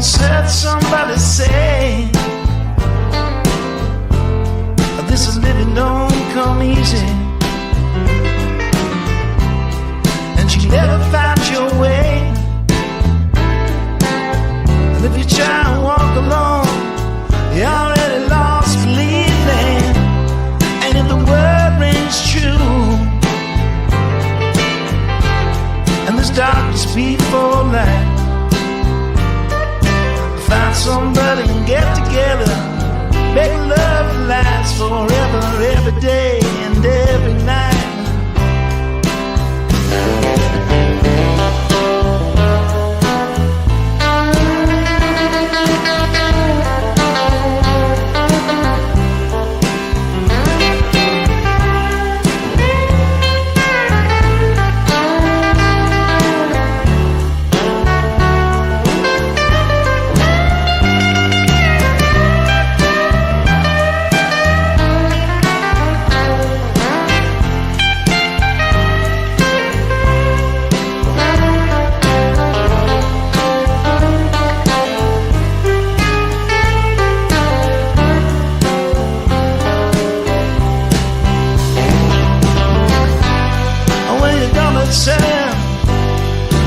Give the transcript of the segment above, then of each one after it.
once heard somebody say, this is living don't come easy, and you never find your way. And if you try and walk alone, you're already lost believing. And if the word rings true, and there's darkness before light, find somebody and get together, make love that lasts forever, every day and every night.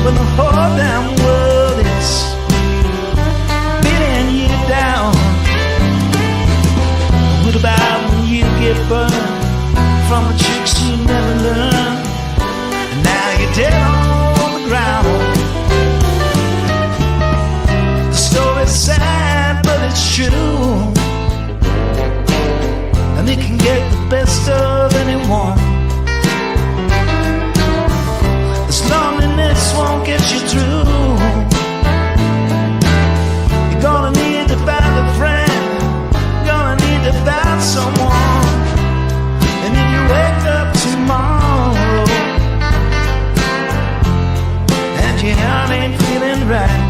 When the whole damn world is beating you down, what about when you get burned from the tricks you never learned, and now you're dead on the ground? The story's sad, but it's true, and it can get the best of anyone. Loneliness won't get you through. You're gonna need to find a friend, gonna need to find someone. And if you wake up tomorrow and your heart ain't feeling right,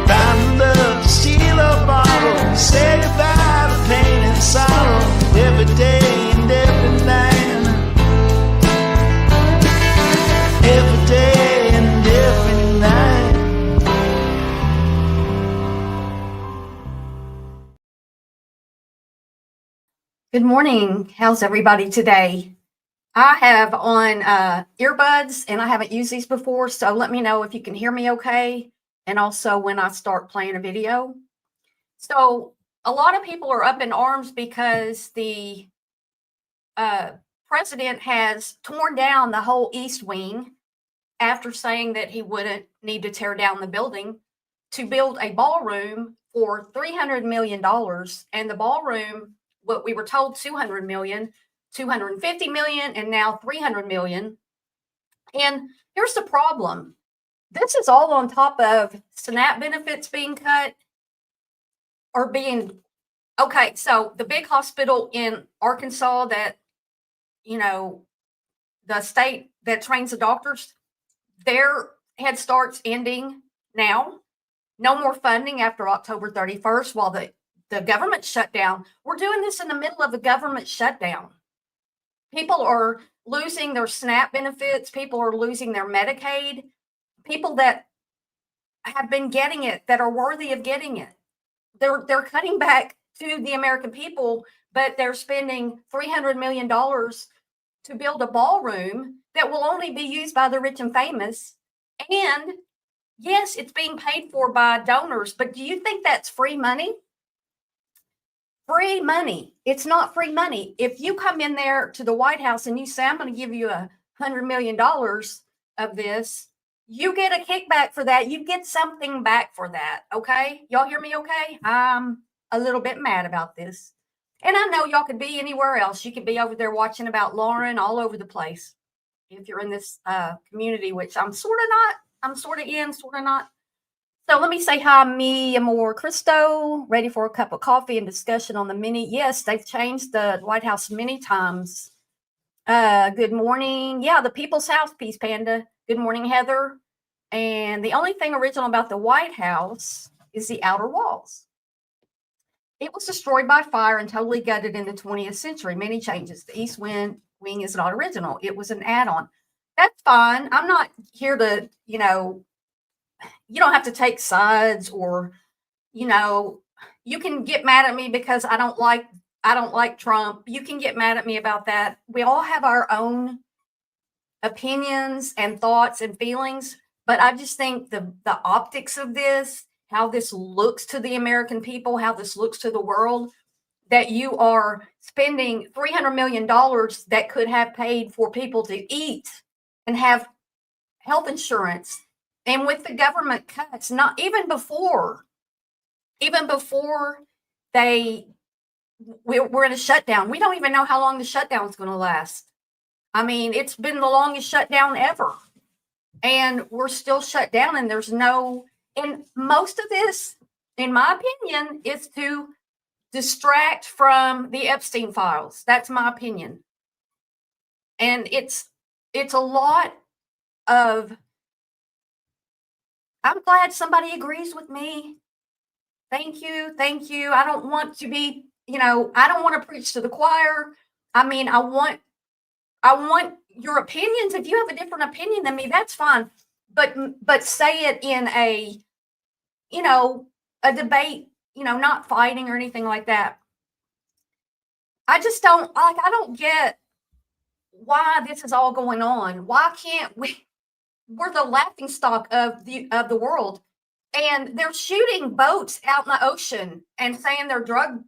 find love to steal or borrow, say goodbye to pain and sorrow, every day and every night. Every day and every night. Good morning. How's everybody today? I have on earbuds and I haven't used these before, so let me know if you can hear me okay, and also when I start playing a video. So a lot of people are up in arms because the president has torn down the whole East Wing after saying that he wouldn't need to tear down the building to build a ballroom for $300 million. And the ballroom, what we were told, $200 million, $250 million, and now $300 million. And here's the problem. This is all on top of SNAP benefits being cut or being, okay, so the big hospital in Arkansas that, you know, the state that trains the doctors, their Head Start's ending now. No more funding after October 31st while the government shut down. We're doing this in the middle of a government shutdown. People are losing their SNAP benefits. People are losing their Medicaid. People that have been getting it, that are worthy of getting it. They're cutting back to the American people, but they're spending $300 million to build a ballroom that will only be used by the rich and famous. And yes, it's being paid for by donors, but do you think that's free money? Free money. It's not free money. If you come in there to the White House and you say, I'm going to give you $100 million of this, you get a kickback for that. You get something back for that. Okay. Y'all hear me okay? I'm a little bit mad about this. And I know y'all could be anywhere else. You could be over there watching about Lauren all over the place. If you're in this community, which I'm sort of not, I'm sort of in, sort of not. So let me say hi, me, Amor Cristo, ready for a cup of coffee and discussion on the mini. Yes, they've changed the White House many times. Good morning. Yeah, the People's House, Peace Panda. Good morning, Heather. And the only thing original about the White House is the outer walls. It was destroyed by fire and totally gutted in the 20th century. Many changes. The East Wing is not original. It was an add-on. That's fine. I'm not here to, you don't have to take sides, or, you know, you can get mad at me because I don't like Trump. You can get mad at me about that. We all have our own opinions and thoughts and feelings, but I just think the optics of this, how this looks to the American people, how this looks to the world, that you are spending $300 million that could have paid for people to eat and have health insurance. And with the government cuts, not even before we're in a shutdown. We don't even know how long the shutdown is going to last. I mean, it's been the longest shutdown ever. And we're still shut down, and and most of this, in my opinion, is to distract from the Epstein files. That's my opinion. And it's a lot of, I'm glad somebody agrees with me. Thank you. Thank you. I don't want to be, I don't want to preach to the choir. I mean, I want your opinions. If you have a different opinion than me, that's fine. But say it in a debate, not fighting or anything like that. I just don't I don't get why this is all going on. Why can't we're the laughing stock of the world, and they're shooting boats out in the ocean and saying they're drug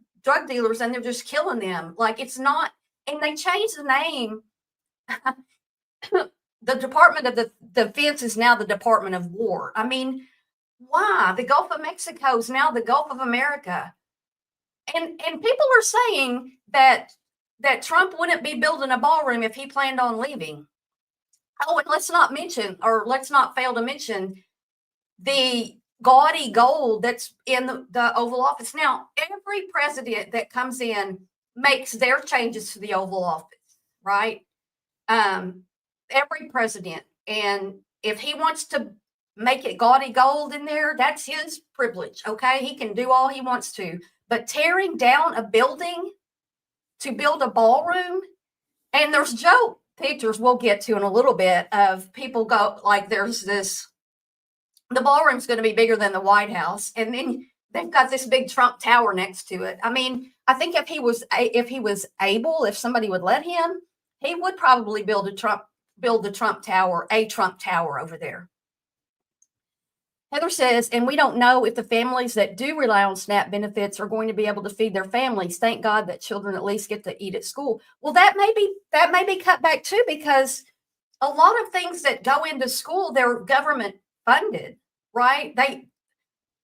dealers, and they're just killing them. Like, it's not, and they changed the name. The Department of the Defense is now the Department of War. I mean, why? The Gulf of Mexico is now the Gulf of America. And people are saying that Trump wouldn't be building a ballroom if he planned on leaving. Oh, and let's not fail to mention the gaudy gold that's in the Oval Office. Now, every president that comes in makes their changes to the Oval Office, right? Every president. And if he wants to make it gaudy gold in there, that's his privilege, okay? He can do all he wants to. But tearing down a building to build a ballroom, and there's joke pictures we'll get to in a little bit of people go, like, there's this, the ballroom's going to be bigger than the White House, and then they've got this big Trump Tower next to it. I mean, I think if he was able, if somebody would let him, he would probably build the Trump Tower, a Trump Tower over there. Heather says, and we don't know if the families that do rely on SNAP benefits are going to be able to feed their families. Thank God that children at least get to eat at school. Well, that may be cut back too, because a lot of things that go into school, they're government funded, right?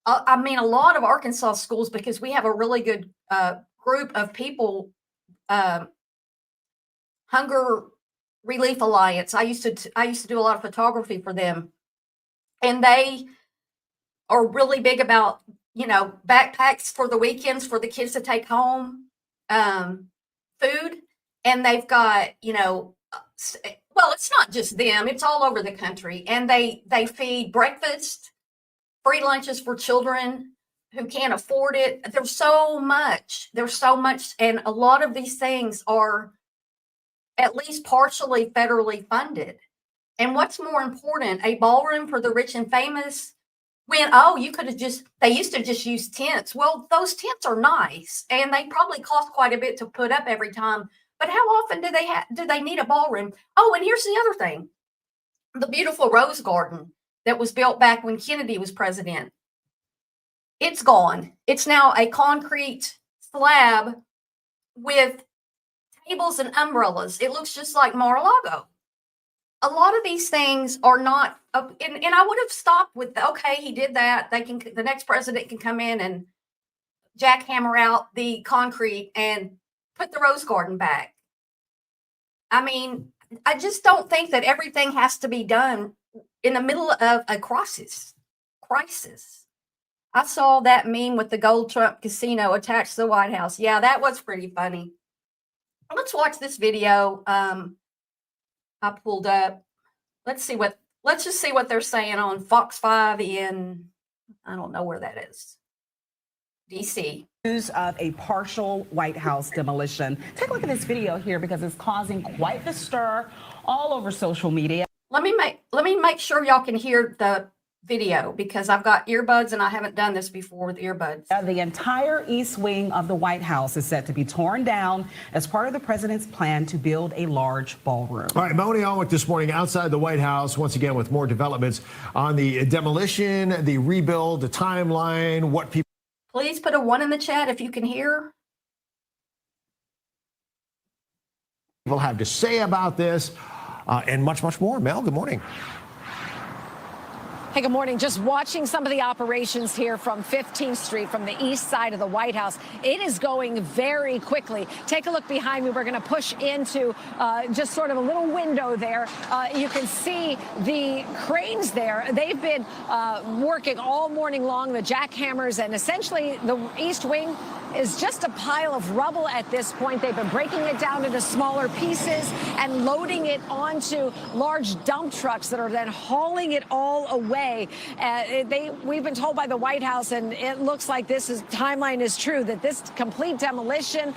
I mean, a lot of Arkansas schools, because we have a really good group of people, Hunger Relief Alliance. I used to do a lot of photography for them, and they are really big about, backpacks for the weekends for the kids to take home, food. And they've got, well, it's not just them, it's all over the country. And they feed breakfast, free lunches for children who can't afford it. There's so much. And a lot of these things are at least partially federally funded. And what's more important, a ballroom for the rich and famous, when, they used to just use tents. Well, those tents are nice, and they probably cost quite a bit to put up every time. But how often do they need a ballroom? Oh, and here's the other thing. The beautiful Rose Garden that was built back when Kennedy was president. It's gone. It's now a concrete slab with tables and umbrellas. It looks just like Mar-a-Lago. A lot of these things are not, and I would have stopped with, okay, he did that. The next president can come in and jackhammer out the concrete and put the Rose Garden back. I mean, I just don't think that everything has to be done in the middle of a crisis. I saw that meme with the Gold Trump Casino attached to the White House. Yeah, that was pretty funny. Let's watch this video. I pulled up. Let's just see what they're saying on Fox 5 in, I don't know where that is, DC. News of a partial White House demolition. Take a look at this video here, because it's causing quite the stir all over social media. Let me make sure y'all can hear video because I've got earbuds and I haven't done this before with earbuds. The entire east wing of the White House is set to be torn down as part of the president's plan to build a large ballroom. All right, Melanie Alwick this morning outside the White House once again with more developments on the demolition, the rebuild, the timeline, what people Please put a 1 in the chat if you can hear. have to say about this and much, much more. Mel, good morning. Hey, good morning. Just watching some of the operations here from 15th Street, from the east side of the White House. It is going very quickly. Take a look behind me. We're going to push into just sort of a little window there. You can see the cranes there. They've been working all morning long, the jackhammers, and essentially the east wing is just a pile of rubble at this point. They've been breaking it down into smaller pieces and loading it onto large dump trucks that are then hauling it all away. We've been told by the White House, and it looks like timeline is true, that this complete demolition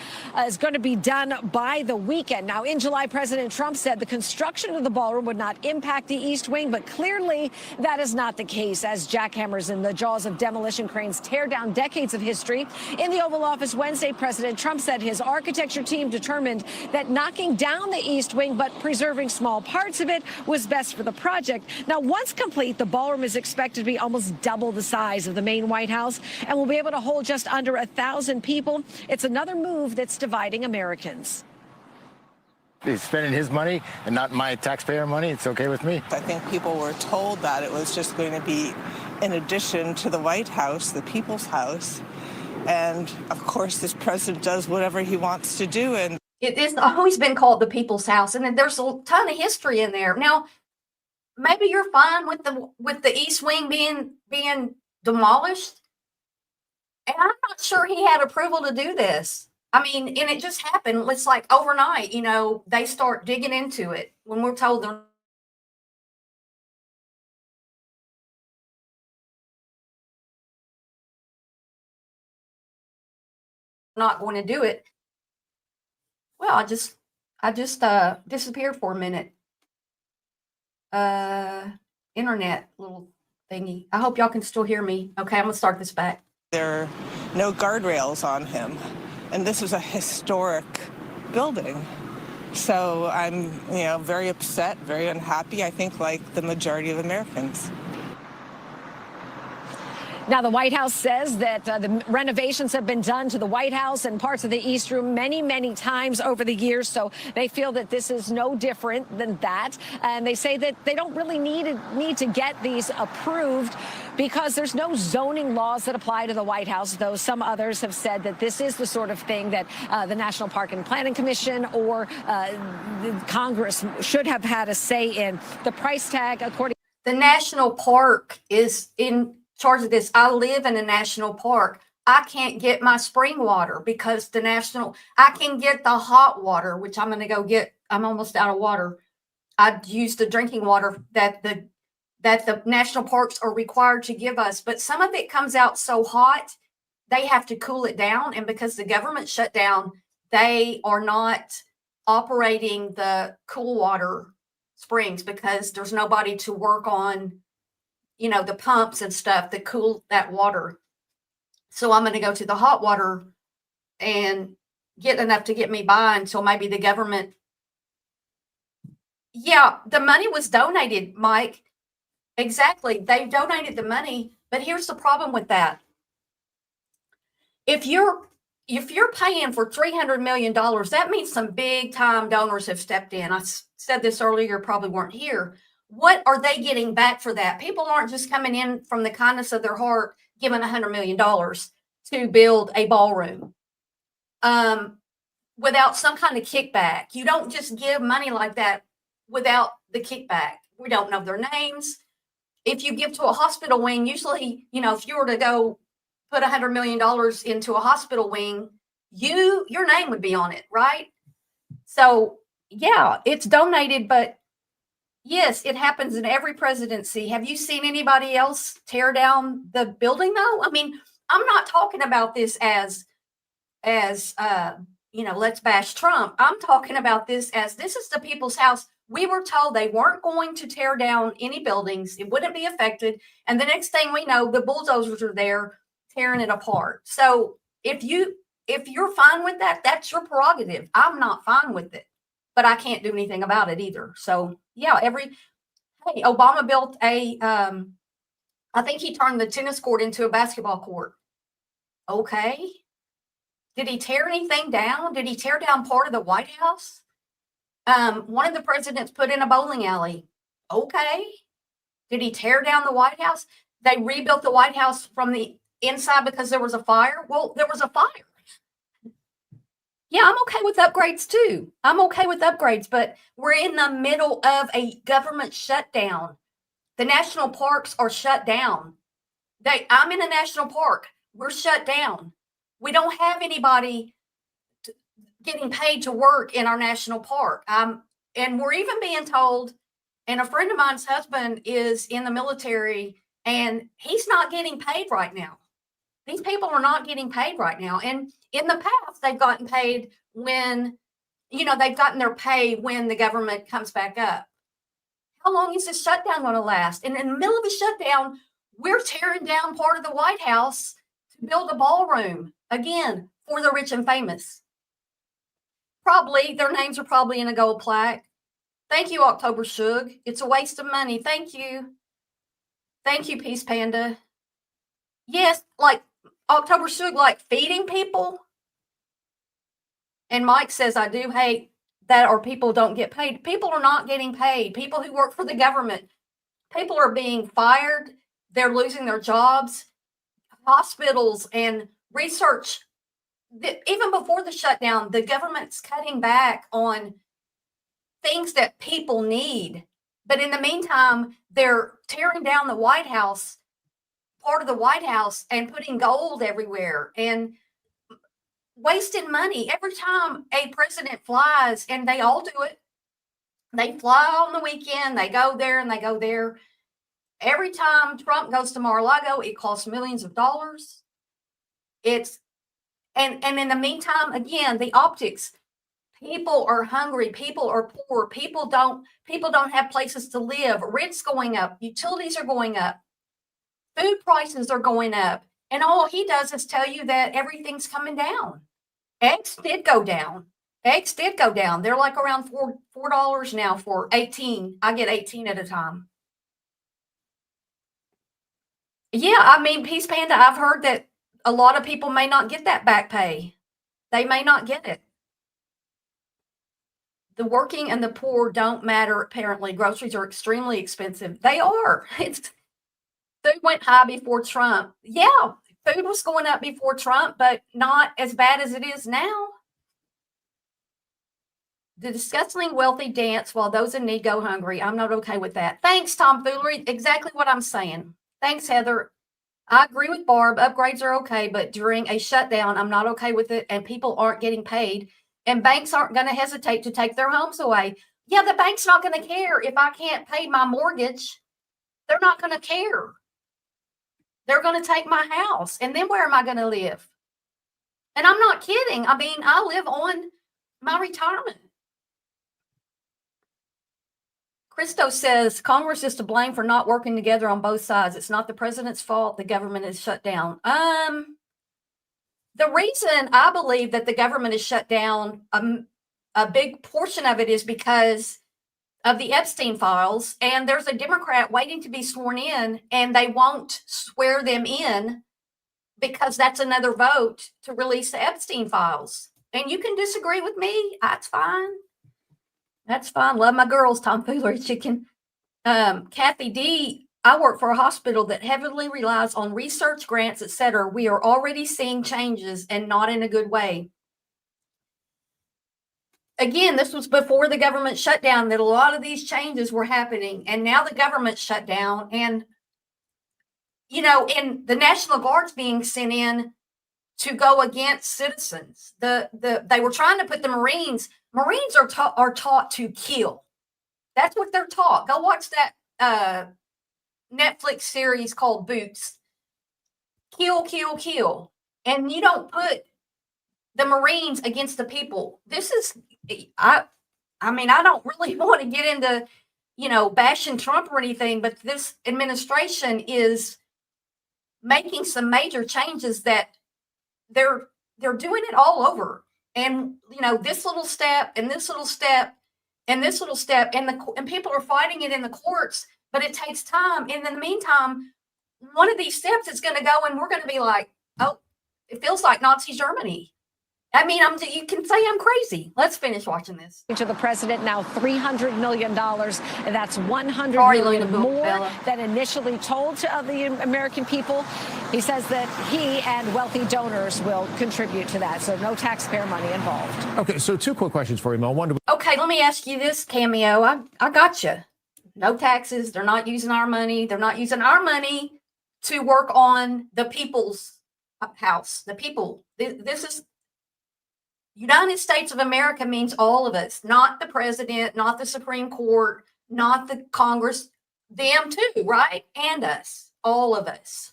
is going to be done by the weekend. Now, in July, President Trump said the construction of the ballroom would not impact the East Wing, but clearly that is not the case as jackhammers in the jaws of demolition cranes tear down decades of history. In the Oval Office Wednesday, President Trump said his architecture team determined that knocking down the East Wing but preserving small parts of it was best for the project. Now, once complete, the ballroom is expected to be almost double the size of the main White House and will be able to hold just under 1,000 people. It's another move that's dividing Americans. He's spending his money and not my taxpayer money. It's okay with me. I think people were told that it was just going to be in addition to the White House, the people's house. And of course, this president does whatever he wants to do. And It has always been called the People's House, and there's a ton of history in there. Now, maybe you're fine with the East Wing being demolished, and I'm not sure he had approval to do this. I mean, and it just happened. It's like overnight, they start digging into it when we're told they're not going to do it. Well, I just disappeared for a minute. Internet little thingy. I hope y'all can still hear me. Okay, I'm gonna start this back. there are no guardrails on him. And this is a historic building. So I'm, very upset, very unhappy, I think like the majority of Americans. Now, the White House says that the renovations have been done to the White House and parts of the East Room many, many times over the years. So they feel that this is no different than that. And they say that they don't really need to get these approved because there's no zoning laws that apply to the White House, though some others have said that this is the sort of thing that the National Park and Planning Commission or Congress should have had a say in. The price tag, according The national park is in charge of this. I live in a national park. I can't get my spring water because I can get the hot water, which I'm going to go get. I'm almost out of water. I use the drinking water that the national parks are required to give us. But some of it comes out so hot, they have to cool it down. And because the government shut down, they are not operating the cool water springs because there's nobody to work on the pumps and stuff that cool that water. So I'm going to go to the hot water and get enough to get me by until maybe the government. Yeah, the money was donated, Mike. Exactly. They donated the money, but here's the problem with that. If you're paying for $300 million, that means some big time donors have stepped in. I said this earlier, probably weren't here. What are they getting back for that? People aren't just coming in from the kindness of their heart, giving $100 million to build a ballroom without some kind of kickback. You don't just give money like that without the kickback. We don't know their names. If you give to a hospital wing, usually, if you were to go put $100 million into a hospital wing, your name would be on it, right? So, yeah, it's donated, but yes, it happens in every presidency. Have you seen anybody else tear down the building, though? I mean, I'm not talking about this as let's bash Trump. I'm talking about this as this is the people's house. We were told they weren't going to tear down any buildings. It wouldn't be affected. And the next thing we know, the bulldozers are there tearing it apart. So if you're fine with that, that's your prerogative. I'm not fine with it, but I can't do anything about it either. So yeah, hey, Obama built I think he turned the tennis court into a basketball court. Okay. Did he tear anything down? Did he tear down part of the White House? One of the presidents put in a bowling alley. Okay. Did he tear down the White House? They rebuilt the White House from the inside because there was a fire. Well, there was a fire. Yeah, I'm okay with upgrades too. I'm okay with upgrades, but we're in the middle of a government shutdown. The national parks are shut down. I'm in a national park. We're shut down. We don't have anybody getting paid to work in our national park. And we're even being told, and a friend of mine's husband is in the military, and he's not getting paid right now. These people are not getting paid right now. And in the past, they've gotten paid when, they've gotten their pay when the government comes back up. How long is this shutdown going to last? And in the middle of a shutdown, we're tearing down part of the White House to build a ballroom, again, for the rich and famous. Probably, their names are probably in a gold plaque. Thank you, October Shug. It's a waste of money. Thank you. Thank you, Peace Panda. Yes, like October Shug, like feeding people. And Mike says, I do hate that or people don't get paid. People are not getting paid. People who work for the government, people are being fired. They're losing their jobs. Hospitals and research, even before the shutdown, the government's cutting back on things that people need. But in the meantime, they're tearing down the White House, part of the White House, and putting gold everywhere and wasting money. Every time a president flies, and they all do it, they fly on the weekend, they go there and they go there. Every time Trump goes to Mar-a-Lago, it costs millions of dollars. And in the meantime, again, the optics. People are hungry. People are poor. People don't have places to live. Rent's going up. Utilities are going up. Food prices are going up. And all he does is tell you that everything's coming down. Eggs did go down. They're like around $4 now for 18. I get 18 at a time. Yeah, I mean, Peace Panda, I've heard that a lot of people may not get that back pay. They may not get it. The working and the poor don't matter, apparently. Groceries are extremely expensive. They are. Food went high before Trump. Yeah, food was going up before Trump, but not as bad as it is now. The disgustingly wealthy dance while those in need go hungry. I'm not okay with that. Thanks, tomfoolery. Exactly what I'm saying. Thanks, Heather. I agree with Barb. Upgrades are okay, but during a shutdown, I'm not okay with it, and people aren't getting paid, and banks aren't going to hesitate to take their homes away. Yeah, the bank's not going to care if I can't pay my mortgage. They're not going to care. They're going to take my house, and then where am I going to live? And I'm not kidding. I mean, I live on my retirement. Christo says Congress is to blame for not working together on both sides. It's not the president's fault. The government is shut down. The reason I believe that the government is shut down, a big portion of it is because of the Epstein files. And there's a Democrat waiting to be sworn in, and they won't swear them in because that's another vote to release the Epstein files. And you can disagree with me. That's fine. That's fine. Love my girls, tomfoolery chicken. Kathy D, I work for a hospital that heavily relies on research grants, etc. We are already seeing changes and not in a good way. Again, this was before the government shutdown that a lot of these changes were happening. And now the government shut down. And, and the National Guard's being sent in to go against citizens. They were trying to put the Marines are taught to kill. That's what they're taught. Go watch that Netflix series called Boots. Kill, kill, kill. And you don't put the Marines against the people. I mean, I don't really want to get into, bashing Trump or anything, but this administration is making some major changes that they're doing it all over. And this little step and this little step and this little step, and people are fighting it in the courts, but it takes time. And in the meantime, one of these steps is going to go, and we're going to be like, oh, it feels like Nazi Germany. I mean, you can say I'm crazy. Let's finish watching this. To the president now $300 million, and that's $100 Sorry, million Luna more Bella. than initially told to the American people. He says that he and wealthy donors will contribute to that, so no taxpayer money involved. Okay, so 2 quick questions for you, Mel. One, Okay, let me ask you this, Cameo. I got you. No taxes. They're not using our money. They're not using our money to work on the people's house. The people. This is United States of America means all of us, not the president, not the Supreme Court, not the Congress, them too, right? And us, all of us.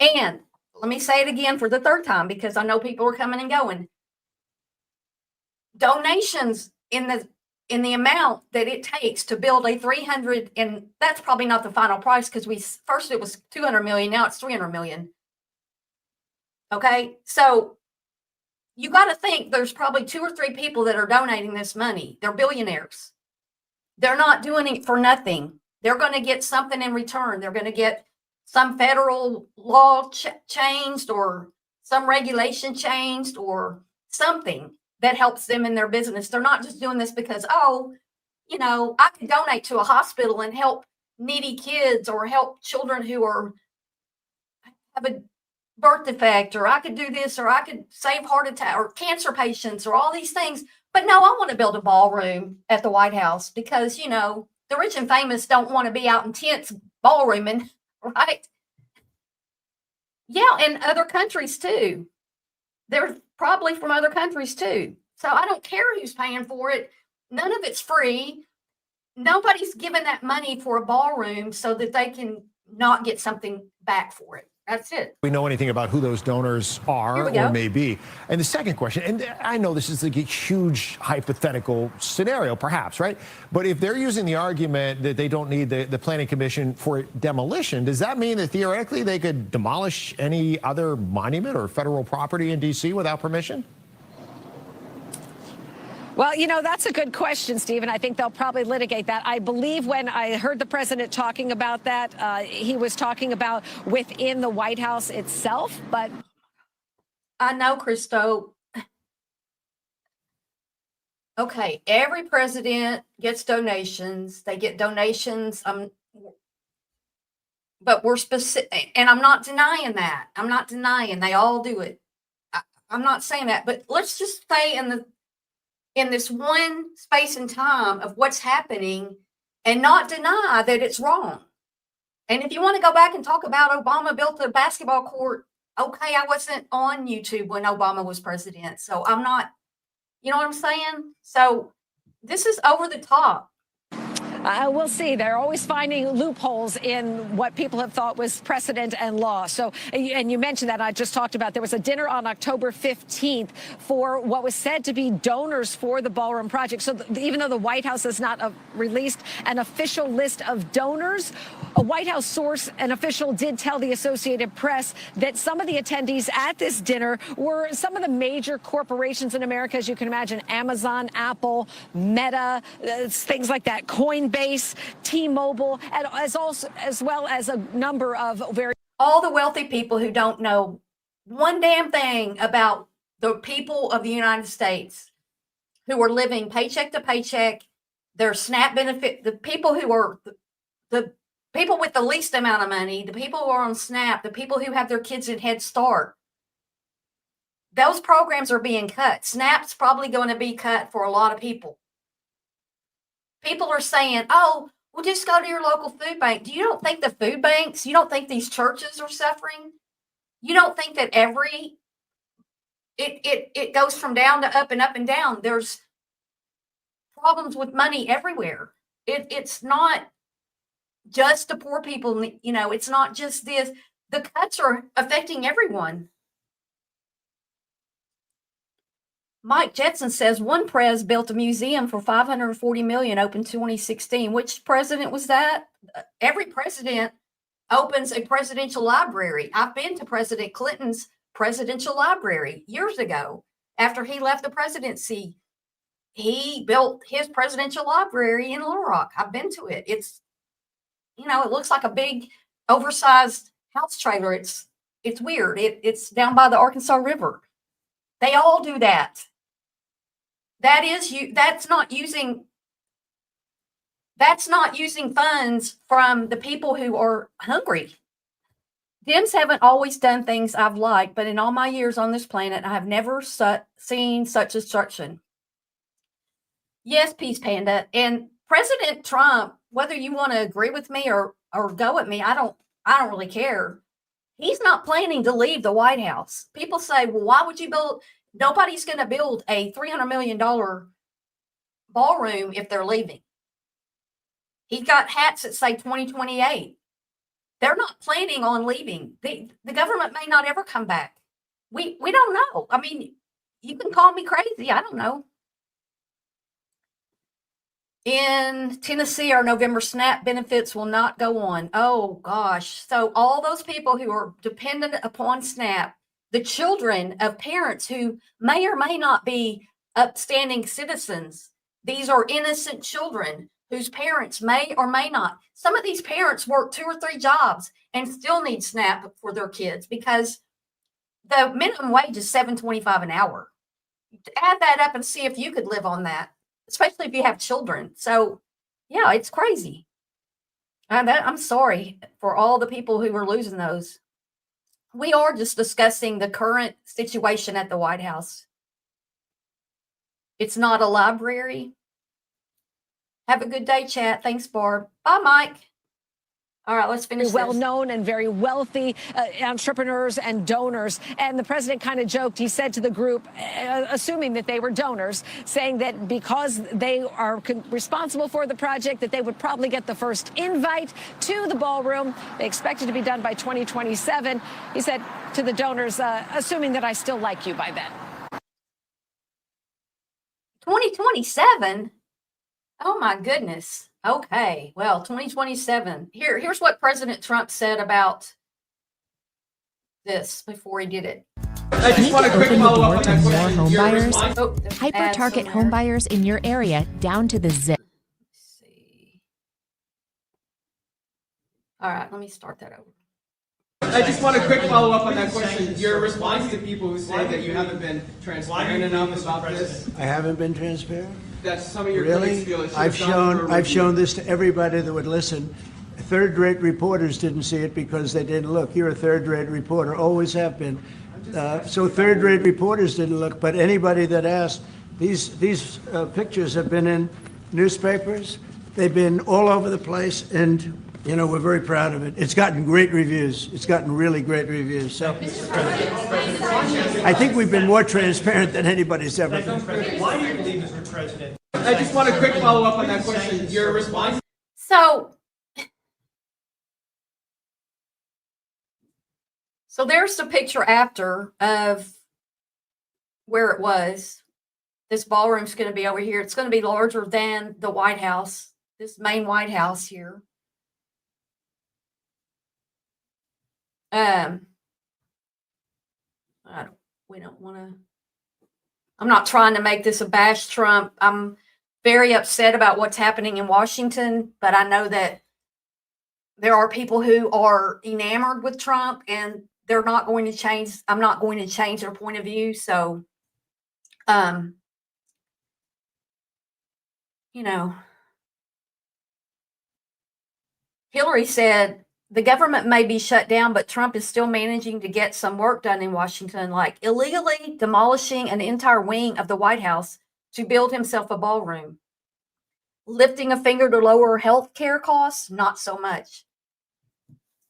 And let me say it again for the 3rd time, because I know people are coming and going. Donations in the amount that it takes to build a 300, and that's probably not the final price, because first it was 200 million, now it's 300 million. Okay, so you got to think there's probably 2 or 3 people that are donating this money. They're billionaires. They're not doing it for nothing. They're going to get something in return. They're going to get some federal law changed, or some regulation changed, or something that helps them in their business. They're not just doing this because, I could donate to a hospital and help needy kids, or help children who have a birth defect, or I could do this, or I could save heart attack or cancer patients, or all these things. But no, I want to build a ballroom at the White House because, the rich and famous don't want to be out in tents ballrooming, right? Yeah, and other countries too. They're probably from other countries too. So I don't care who's paying for it. None of it's free. Nobody's giving that money for a ballroom so that they can not get something back for it. That's it. we know anything about who those donors are Here we or go. may be. And the second question, and I know this is a huge hypothetical scenario, perhaps, right? But if they're using the argument that they don't need the Planning Commission for demolition, does that mean that theoretically they could demolish any other monument or federal property in D.C. without permission? Well, that's a good question, Stephen. I think they'll probably litigate that. I believe when I heard the president talking about that, he was talking about within the White House itself. But I know, Christo. Okay, every president gets donations. They get donations. But we're specific, and I'm not denying that. I'm not denying they all do it. I'm not saying that, but let's just stay in this one space and time of what's happening and not deny that it's wrong. And if you want to go back and talk about Obama built a basketball court, okay, I wasn't on YouTube when Obama was president. So I'm not, you know what I'm saying? So this is over the top. We'll see. They're always finding loopholes in what people have thought was precedent and law. So, and you mentioned that I just talked about, there was a dinner on October 15th for what was said to be donors for the ballroom project. So even though the White House has not released an official list of donors, a White House source, an official, did tell the Associated Press that some of the attendees at this dinner were some of the major corporations in America, as you can imagine: Amazon, Apple, Meta, things like that, Coinbase, T-Mobile, and as well as a number of all the wealthy people who don't know one damn thing about the people of the United States, who are living paycheck to paycheck, their SNAP benefit, the people who are the people with the least amount of money, the people who are on SNAP, the people who have their kids in Head Start. Those programs are being cut. SNAP's probably going to be cut for a lot of people. People are saying, oh, well, just go to your local food bank. You don't think the food banks, you don't think these churches are suffering? You don't think that it goes from down to up and up and down? There's problems with money everywhere. It's not just the poor people, it's not just this. The cuts are affecting everyone. Mike Jetson says one pres built a museum for $540 million, opened 2016. Which president was that? Every president opens a presidential library. I've been to President Clinton's presidential library years ago. After he left the presidency, he built his presidential library in Little Rock. I've been to it. It's, you know, it looks like a big oversized house trailer. It's weird. It's down by the Arkansas River. They all do that. That's not using funds from the people who are hungry. Dems haven't always done things I've liked, but in all my years on this planet, I have never seen such destruction. Yes, Peace Panda. And President Trump, whether you want to agree with me or go at me, I don't really care. He's not planning to leave the White House. People say, well, why would you build? Nobody's going to build a $300 million ballroom if they're leaving. He's got hats that say 2028. They're not planning on leaving. The government may not ever come back. We don't know. I mean, you can call me crazy. I don't know. In Tennessee, our November SNAP benefits will not go on. Oh, gosh. So all those people who are dependent upon SNAP, the children of parents who may or may not be upstanding citizens, these are innocent children whose parents may or may not. Some of these parents work 2 or 3 jobs and still need SNAP for their kids because the minimum wage is $7.25 an hour. Add that up and see if you could live on that, especially if you have children. So, yeah, it's crazy. I'm sorry for all the people who are losing those. We are just discussing the current situation at the White House. It's not a library. Have a good day, chat. Thanks, Barb. Bye, Mike. All right, let's finish this. Well-known and very wealthy entrepreneurs and donors. And the president kind of joked. He said to the group, assuming that they were donors, saying that because they are responsible for the project, that they would probably get the first invite to the ballroom. They expect it to be done by 2027. He said to the donors, assuming that I still like you by then. 2027? Oh, my goodness. Okay, well, 2027. Here's what President Trump said about this before he did it. I just want a quick follow-up on that more question. home Your buyers, response- Oh, there's hyper ads target somewhere. home buyers in your area down to the zip. Let's see. All right, let me start that over. I just want a quick follow-up on that question. Your response to people who say that you haven't been transparent enough about this, I haven't been transparent? that some of your critics Really? feel it should I've have gone for a I've review. shown this to everybody that would listen. Third-rate reporters didn't see it because they didn't look. You're a third-rate reporter, always have been. So third-rate reporters didn't look, but anybody that asked, these pictures have been in newspapers. They've been all over the place, and you know, we're very proud of it. It's gotten great reviews. It's gotten really great reviews. So I think we've been more transparent than anybody's ever been. Why do you believe Mr. President? I just want a quick follow-up on that question. Your response So there's the picture after of where it was. This ballroom's going to be over here. It's going to be larger than the White House, this main White House here. We don't want to. I'm not trying to make this a bash Trump. I'm very upset about what's happening in Washington, but I know that there are people who are enamored with Trump and they're not going to change. I'm not going to change their point of view. So, you know, Hillary said the government may be shut down, but Trump is still managing to get some work done in Washington, like illegally demolishing an entire wing of the White House to build himself a ballroom. Lifting a finger to lower health care costs, not so much.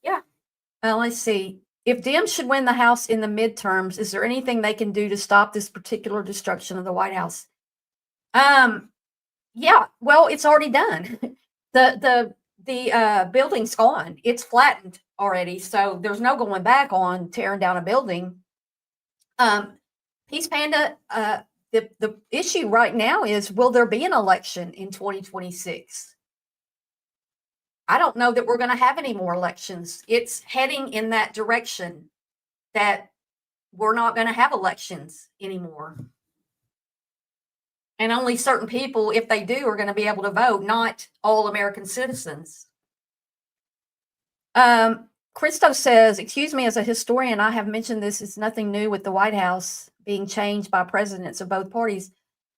Yeah. Let's see. If Dems should win the House in the midterms, is there anything they can do to stop this particular destruction of the White House? Yeah, well, it's already done. The building's gone. It's flattened already, so there's no going back on tearing down a building. Peace Panda, the issue right now is, will there be an election in 2026? I don't know that we're going to have any more elections. It's heading in that direction that we're not going to have elections anymore. And only certain people, if they do, are going to be able to vote, not all American citizens. Christo says, excuse me, as a historian, I have mentioned this is nothing new with the White House being changed by presidents of both parties.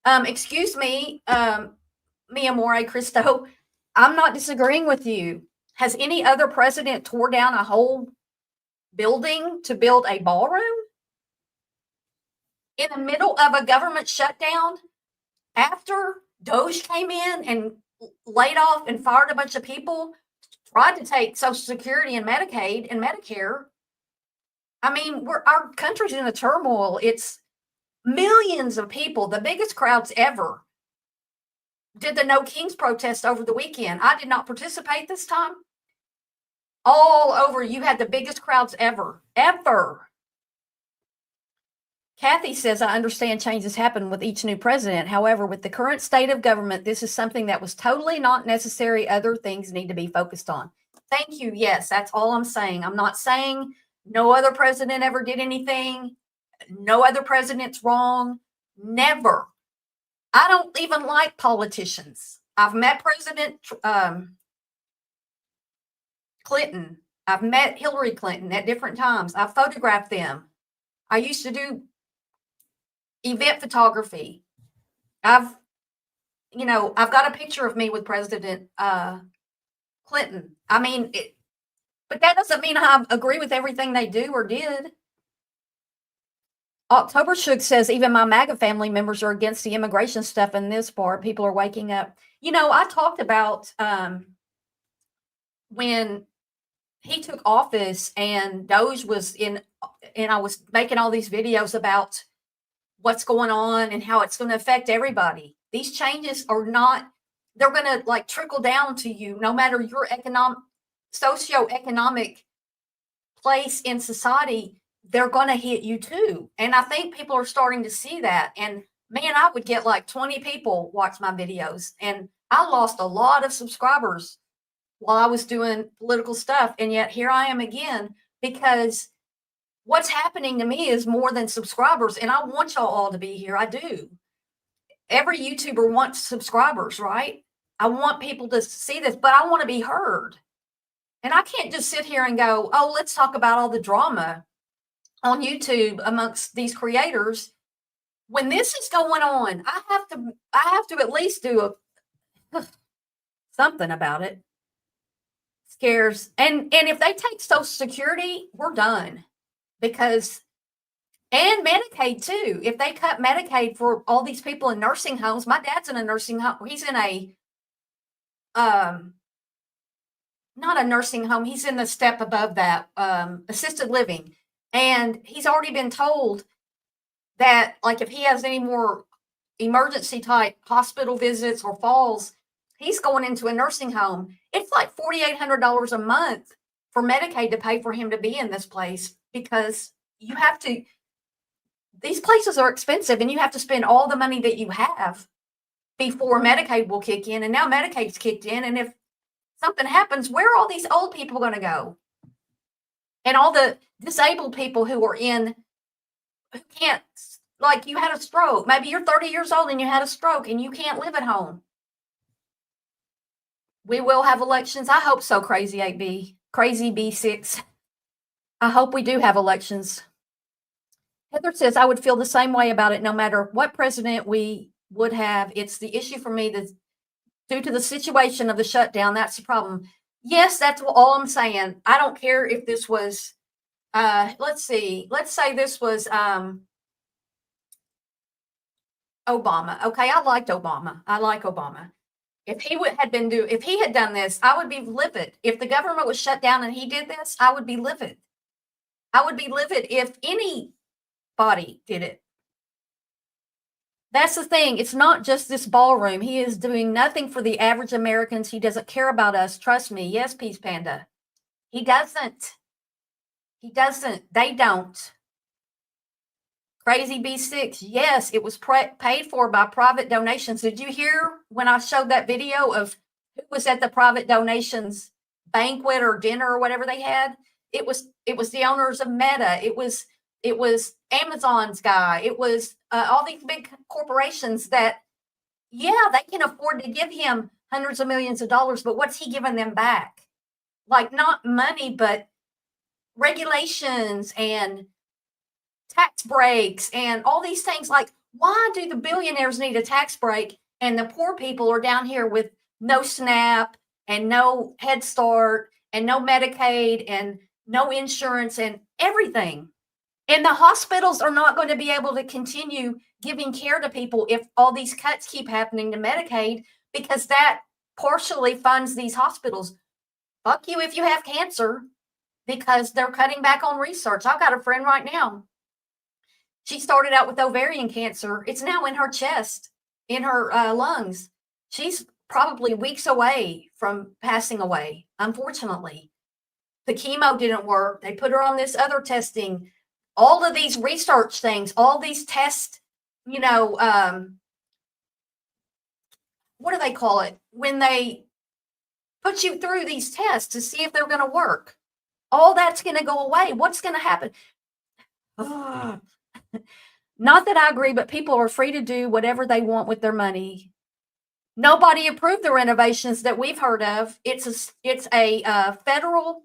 Excuse me, mi amore, Christo, I'm not disagreeing with you. Has any other president tore down a whole building to build a ballroom? In the middle of a government shutdown, after Doge came in and laid off and fired a bunch of people, tried to take Social Security and Medicaid and Medicare. I mean, our country's in a turmoil. It's millions of people, the biggest crowds ever. Did the No Kings protest over the weekend? I did not participate this time. All over, you had the biggest crowds ever. Kathy says, I understand changes happen with each new president. However, with the current state of government, this is something that was totally not necessary. Other things need to be focused on. Thank you. Yes, that's all I'm saying. I'm not saying no other president ever did anything. No other president's wrong. Never. I don't even like politicians. I've met President Clinton. I've met Hillary Clinton at different times. I've photographed them. I used to do event photography. I've got a picture of me with President Clinton. I mean, but that doesn't mean I agree with everything they do or did. October Shook says, even my MAGA family members are against the immigration stuff in this part. People are waking up. I talked about when he took office and Doge was in, and I was making all these videos about what's going on and how it's going to affect everybody. These changes are not, they're going to like trickle down to you no matter your socioeconomic place in society. They're going to hit you too. And I think people are starting to see that. And man, I would get like 20 people watch my videos. And I lost a lot of subscribers while I was doing political stuff. And yet here I am again, because what's happening to me is more than subscribers. And I want y'all all to be here. I do. Every YouTuber wants subscribers, right? I want people to see this, but I want to be heard. And I can't just sit here and go, oh, let's talk about all the drama on YouTube amongst these creators. When this is going on, I have to at least do something about it. Scares. And if they take Social Security, we're done. Because, and Medicaid too. If they cut Medicaid for all these people in nursing homes, my dad's in a nursing home. He's in a, not a nursing home. He's in the step above that, assisted living. And he's already been told that, like, if he has any more emergency type hospital visits or falls, he's going into a nursing home. It's like $4,800 a month for Medicaid to pay for him to be in this place, because you have to, these places are expensive and you have to spend all the money that you have before Medicaid will kick in. And now Medicaid's kicked in. And if something happens, where are all these old people going to go? And all the disabled people who can't, like, you had a stroke. Maybe you're 30 years old and you had a stroke and you can't live at home. We will have elections. I hope so, Crazy 8B, Crazy B6. I hope we do have elections. Heather says, I would feel the same way about it no matter what president we would have. It's the issue for me that due to the situation of the shutdown, that's the problem. Yes, that's all I'm saying. I don't care if this was, let's say this was Obama. Okay, I liked Obama. I like Obama. If he if he had done this, I would be livid. If the government was shut down and he did this, I would be livid. I would be livid if anybody did it. That's the thing. It's not just this ballroom. He is doing nothing for the average Americans. He doesn't care about us. Trust me. Yes, Peace Panda. He doesn't. He doesn't. They don't. Crazy B6. Yes, it was paid for by private donations. Did you hear when I showed that video of who was at the private donations banquet or dinner or whatever they had? It was the owners of Meta. It was Amazon's guy. It was all these big corporations that, yeah, they can afford to give him hundreds of millions of dollars, but what's he giving them back? Like, not money, but regulations and tax breaks and all these things. Like, why do the billionaires need a tax break and the poor people are down here with no SNAP and no Head Start and no Medicaid and no insurance and everything? And the hospitals are not going to be able to continue giving care to people if all these cuts keep happening to Medicaid, because that partially funds these hospitals. Fuck you if you have cancer, because they're cutting back on research. I've got a friend right now. She started out with ovarian cancer. It's now in her chest, in her lungs. She's probably weeks away from passing away, unfortunately. The chemo didn't work. They put her on this other testing. All of these research things, all these tests, you know, what do they call it? When they put you through these tests to see if they're going to work. All that's going to go away. What's going to happen? Not that I agree, but people are free to do whatever they want with their money. Nobody approved the renovations that we've heard of. It's a federal.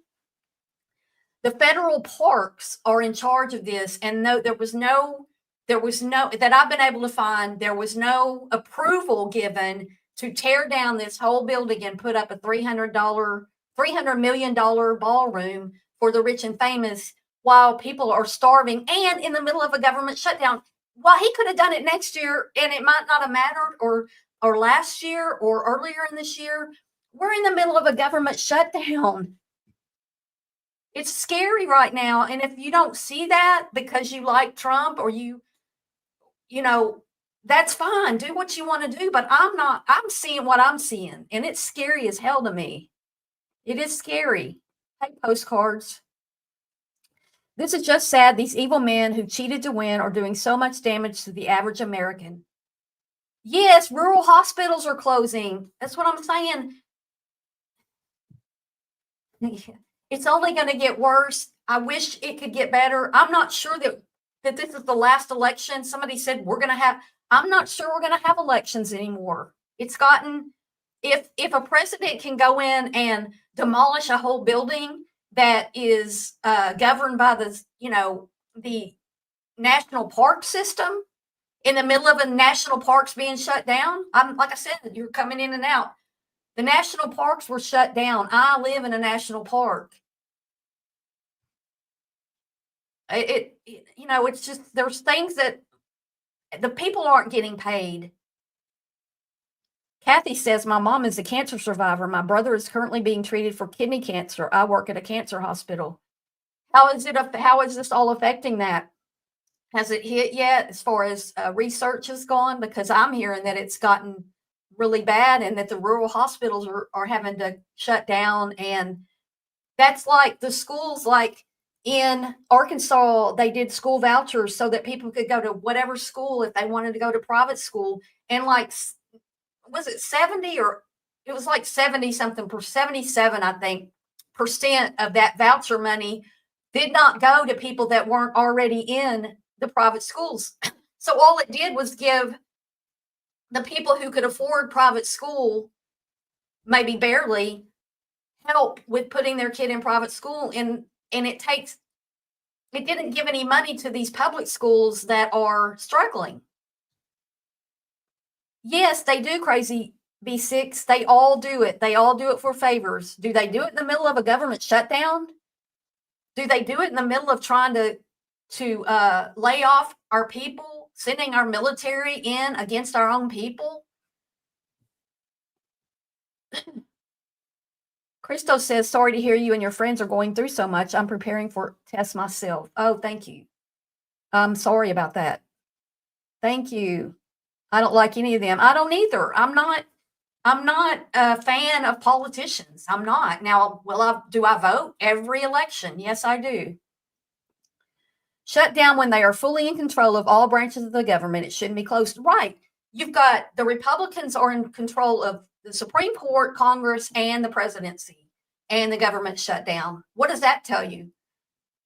The federal parks are in charge of this, and there was no that I've been able to find. There was no approval given to tear down this whole building and put up a $300 million ballroom for the rich and famous while people are starving and in the middle of a government shutdown. Well, he could have done it next year and it might not have mattered, or last year or earlier in this year. We're in the middle of a government shutdown. It's scary right now. And if you don't see that because you like Trump or you know, that's fine. Do what you want to do. But I'm seeing what I'm seeing. And it's scary as hell to me. It is scary. Hey, postcards. This is just sad. These evil men who cheated to win are doing so much damage to the average American. Yes, rural hospitals are closing. That's what I'm saying. It's only going to get worse. I wish it could get better. I'm not sure that this is the last election. Somebody said I'm not sure we're going to have elections anymore. It's gotten, if a president can go in and demolish a whole building that is governed by the national park system in the middle of a national parks being shut down. Like I said, you're coming in and out. The national parks were shut down. I live in a national park. It's just, there's things that the people aren't getting paid. Kathy says, my mom is a cancer survivor. My brother is currently being treated for kidney cancer. I work at a cancer hospital. How is this all affecting that? Has it hit yet as far as research has gone? Because I'm hearing that it's gotten really bad and that the rural hospitals are having to shut down. And that's like the schools, like in Arkansas, they did school vouchers so that people could go to whatever school if they wanted to go to private school. And like, was it 70 or it was like 70 something per 77, I think, % of that voucher money did not go to people that weren't already in the private schools. So all it did was give the people who could afford private school, maybe barely, help with putting their kid in private school. And it didn't give any money to these public schools that are struggling. Yes, they do, Crazy B6. They all do it. They all do it for favors. Do they do it in the middle of a government shutdown? Do they do it in the middle of trying to lay off our people, sending our military in against our own people? Christo says, sorry to hear you and your friends are going through so much. I'm preparing for tests myself. Oh, thank you. I'm sorry about that. Thank you. I don't like any of them. I don't either. I'm not a fan of politicians. I'm not. Now, do I vote every election? Yes, I do. shut down when they are fully in control of all branches of the government. It shouldn't be closed. Right. You've got the Republicans are in control of the Supreme Court, Congress, and the presidency, and the government shut down. What does that tell you?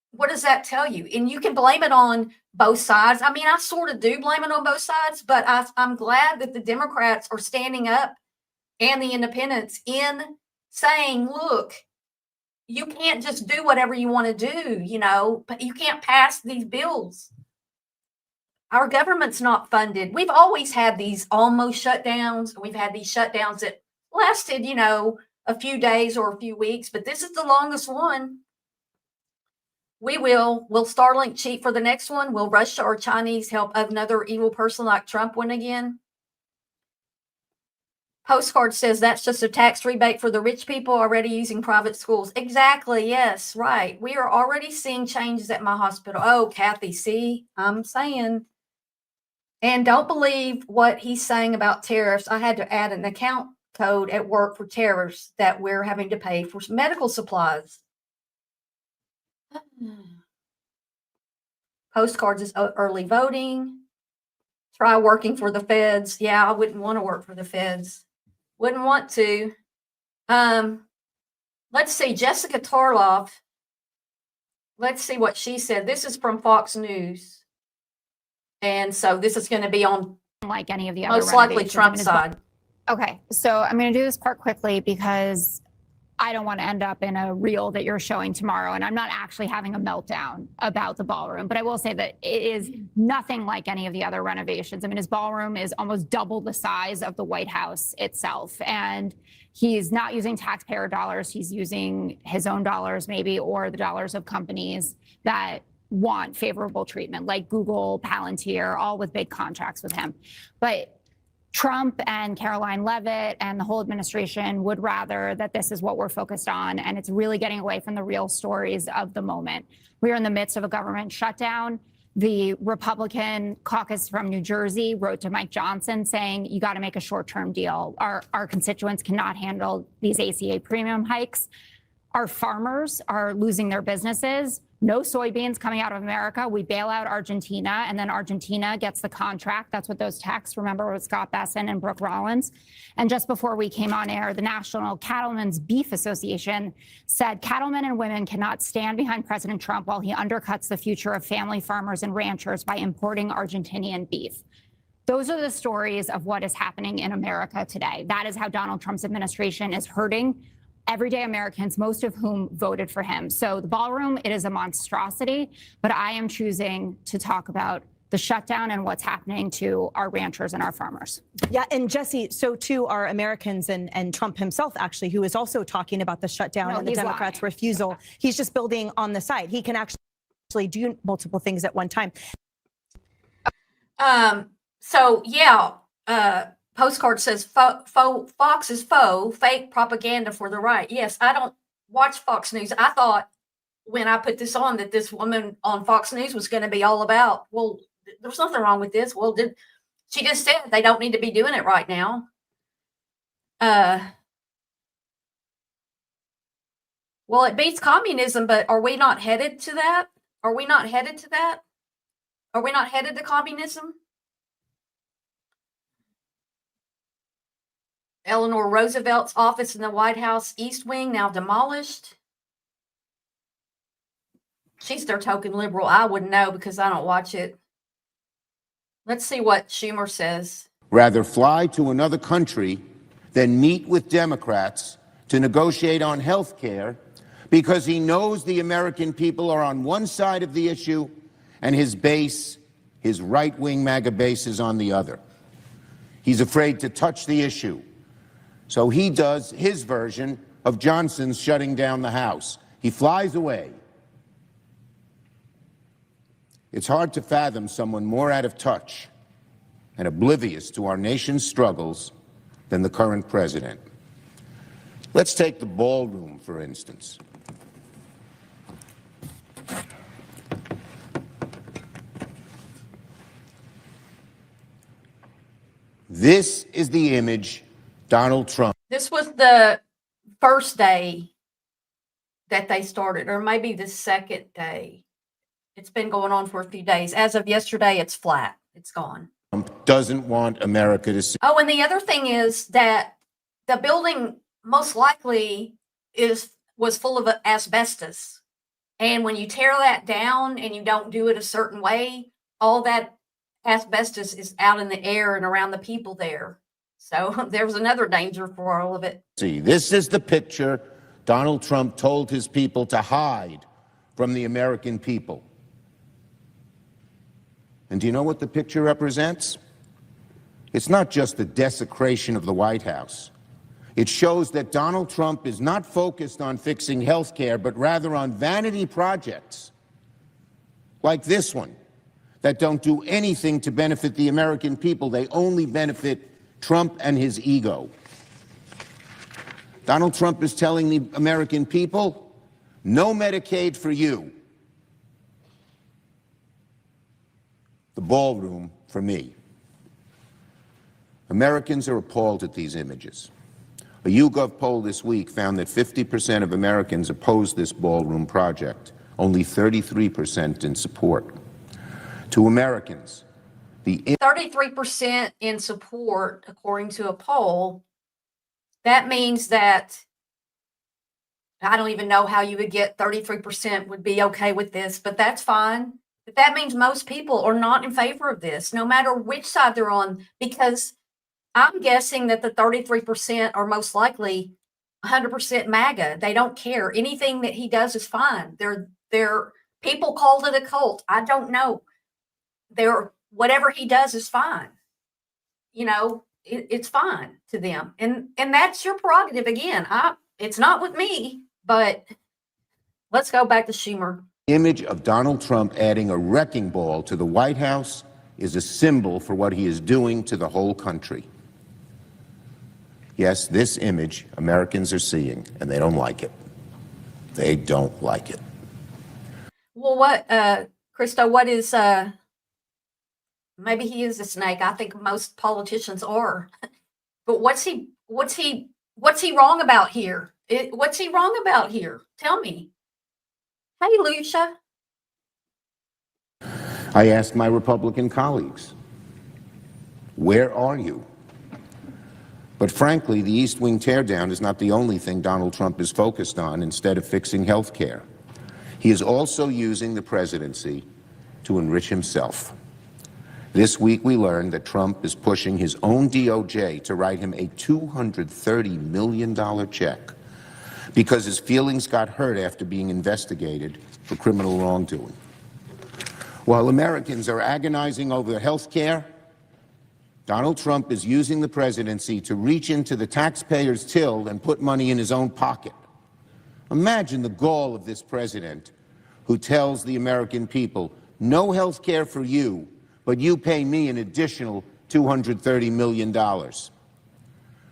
What does that tell you? And you can blame it on both sides. I mean, I sort of do blame it on both sides, but I'm glad that the Democrats are standing up and the independents in saying, look, you can't just do whatever you want to do, you know, but you can't pass these bills. Our government's not funded. We've always had these almost shutdowns. We've had these shutdowns that lasted, you know, a few days or a few weeks, but this is the longest one. Will Starlink cheat for the next one? Will Russia or Chinese help another evil person like Trump win again? Postcard says that's just a tax rebate for the rich people already using private schools. Exactly. Yes, right. We are already seeing changes at my hospital. Oh, Kathy, see, I'm saying. And don't believe what he's saying about tariffs. I had to add an account code at work for tariffs that we're having to pay for medical supplies. Postcards is early voting. Try working for the feds. Yeah, I wouldn't want to work for the feds. Wouldn't want to. Let's see, Jessica Tarloff. Let's see what she said. This is from Fox News. And so this is going to be on like any of the other most likely Trump's side. Okay, so I'm going to do this part quickly because I don't want to end up in a reel that you're showing tomorrow, and I'm not actually having a meltdown about the ballroom, but I will say that it is nothing like any of the other renovations. I mean, his ballroom is almost double the size of the White House itself, and he's not using taxpayer dollars. He's using his own dollars maybe, or the dollars of companies that want favorable treatment, like Google, Palantir, all with big contracts with him. But Trump and Caroline Leavitt and the whole administration would rather that this is what we're focused on, and it's really getting away from the real stories of the moment. We are in the midst of a government shutdown. The Republican caucus from New Jersey wrote to Mike Johnson saying, you got to make a short-term deal. Our constituents cannot handle these ACA premium hikes. Our farmers are losing their businesses. No soybeans coming out of America. We bail out Argentina, and then Argentina gets the contract. That's what those texts, remember, with Scott Besson and Brooke Rollins. And just before we came on air, the National Cattlemen's Beef Association said cattlemen and women cannot stand behind President Trump while he undercuts the future of family farmers and ranchers by importing Argentinian beef. Those are the stories of what is happening in America today. That is how Donald Trump's administration is hurting everyday Americans, most of whom voted for him. So the ballroom, it is a monstrosity, but I am choosing to talk about the shutdown and what's happening to our ranchers and our farmers. Yeah, and Jesse, so too are Americans and Trump himself, actually, who is also talking about the shutdown and the Democrats' refusal. He's just building on the side. He can actually do multiple things at one time. So, yeah, Postcard says Fox is fake propaganda for the right. Yes, I don't watch Fox News. I thought when I put this on that this woman on Fox News was going to be all about, well, there's nothing wrong with this. Well, she just said they don't need to be doing it right now. Well, it beats communism, but are we not headed to that? Are we not headed to that? Are we not headed to communism? Eleanor Roosevelt's office in the White House East Wing now demolished. She's their token liberal. I wouldn't know because I don't watch it. Let's see what Schumer says. Rather fly to another country than meet with Democrats to negotiate on health care because he knows the American people are on one side of the issue and his base, his right-wing MAGA base, is on the other. He's afraid to touch the issue. So he does his version of Johnson's shutting down the House. He flies away. It's hard to fathom someone more out of touch and oblivious to our nation's struggles than the current president. Let's take the ballroom, for instance. This is the image Donald Trump. This was the first day that they started, or maybe the second day. It's been going on for a few days. As of yesterday, it's flat. It's gone. Trump doesn't want America to see. Oh, and the other thing is that the building most likely was full of asbestos. And when you tear that down and you don't do it a certain way, all that asbestos is out in the air and around the people there. So there's another danger for all of it. See, this is the picture Donald Trump told his people to hide from the American people. And do you know what the picture represents? It's not just the desecration of the White House. It shows that Donald Trump is not focused on fixing health care, but rather on vanity projects like this one that don't do anything to benefit the American people. They only benefit Trump and his ego. Donald Trump is telling the American people, no Medicaid for you. The ballroom for me. Americans are appalled at these images. A YouGov poll this week found that 50% of Americans oppose this ballroom project, only 33% in support. To Americans, the 33% in support, according to a poll. That means that I don't even know how you would get 33% would be okay with this, but that's fine. But that means most people are not in favor of this, no matter which side they're on, because I'm guessing that the 33% are most likely 100% MAGA. They don't care. Anything that he does is fine. They're people called it a cult. I don't know. Whatever he does is fine. You know, it's fine to them. And that's your prerogative. Again, it's not with me, but let's go back to Schumer. image of Donald Trump adding a wrecking ball to the White House is a symbol for what he is doing to the whole country. Yes, this image Americans are seeing, and they don't like it. They don't like it. Well, Christo, what is, maybe he is a snake. I think most politicians are. But what's he wrong about here? What's he wrong about here? Tell me. Hey, Lucia. I asked my Republican colleagues, where are you? But frankly, the East Wing teardown is not the only thing Donald Trump is focused on instead of fixing health care. He is also using the presidency to enrich himself. This week we learned that Trump is pushing his own DOJ to write him a $230 million check because his feelings got hurt after being investigated for criminal wrongdoing. While Americans are agonizing over health care, Donald Trump is using the presidency to reach into the taxpayer's till and put money in his own pocket. Imagine the gall of this president who tells the American people, no health care for you, but you pay me an additional $230 million.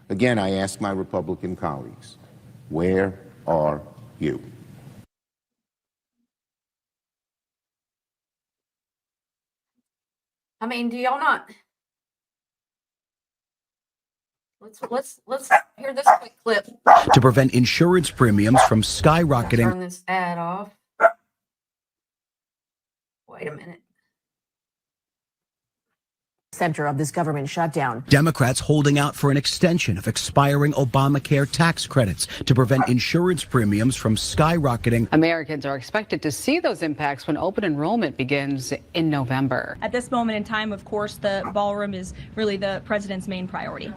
Again, I ask my Republican colleagues, where are you? I mean, do y'all not? Let's hear this quick clip. To prevent insurance premiums from skyrocketing. Turn this ad off. Wait a minute. Center of this government shutdown. Democrats holding out for an extension of expiring Obamacare tax credits to prevent insurance premiums from skyrocketing. Americans are expected to see those impacts when open enrollment begins in November. At this moment in time, of course, the ballroom is really the president's main priority.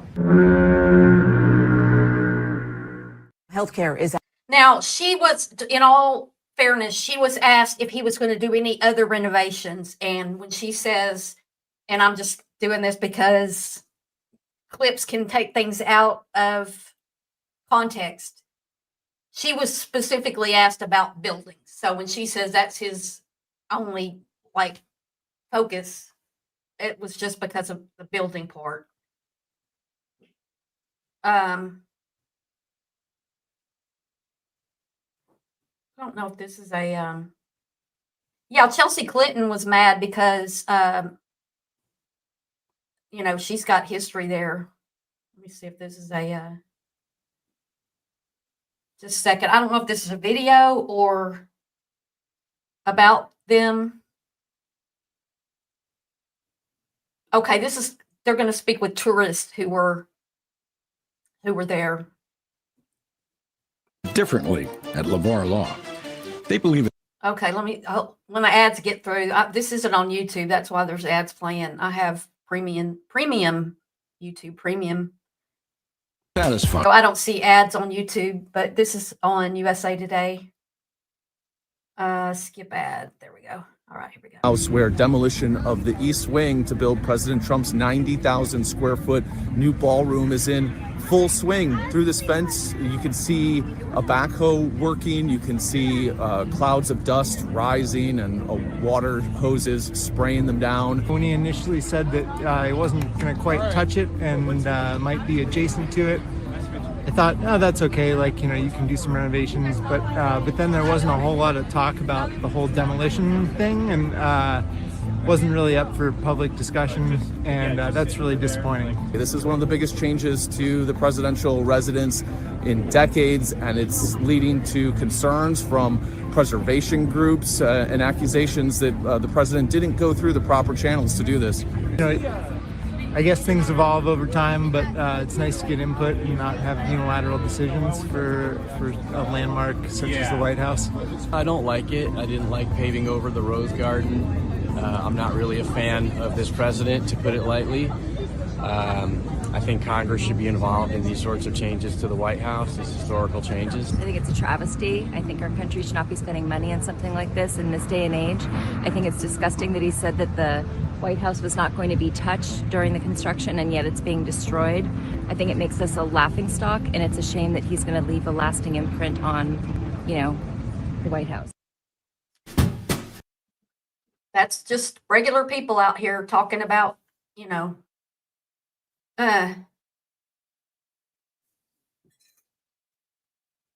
Healthcare is. Now, she was, in all fairness, she was asked if he was going to do any other renovations. And when she says, and I'm just doing this because clips can take things out of context. She was specifically asked about buildings. So when she says that's his only focus, it was just because of the building part. I don't know if this is a, yeah, Chelsea Clinton was mad because, you know, she's got history there. Let me see if this is a, just a second. I don't know if this is a video or about them. Okay, they're going to speak with tourists who were there. Differently at LeVar Law. They believe Okay, when the ads get through, this isn't on YouTube. That's why there's ads playing. I have premium YouTube premium. satisfying. So I don't see ads on YouTube, but this is on USA Today. Skip ad. There we go. All right, here we go. House where demolition of the East Wing to build President Trump's 90,000 square foot new ballroom is in full swing. Through this fence, you can see a backhoe working. You can see clouds of dust rising and water hoses spraying them down. When he initially said that he wasn't going to quite touch it and might be adjacent to it, I thought, oh, that's okay. Like, you can do some renovations, but then there wasn't a whole lot of talk about the whole demolition thing, and wasn't really up for public discussion, and that's really disappointing. This is one of the biggest changes to the presidential residence in decades, and it's leading to concerns from preservation groups and accusations that the president didn't go through the proper channels to do this. I guess things evolve over time, but it's nice to get input and not have unilateral decisions for a landmark such as the White House. I don't like it. I didn't like paving over the Rose Garden. I'm not really a fan of this president, to put it lightly. I think Congress should be involved in these sorts of changes to the White House, these historical changes. I think it's a travesty. I think our country should not be spending money on something like this in this day and age. I think it's disgusting that he said that the White House was not going to be touched during the construction, and yet it's being destroyed. I think it makes us a laughingstock, and it's a shame that he's going to leave a lasting imprint on, the White House. That's just regular people out here talking about,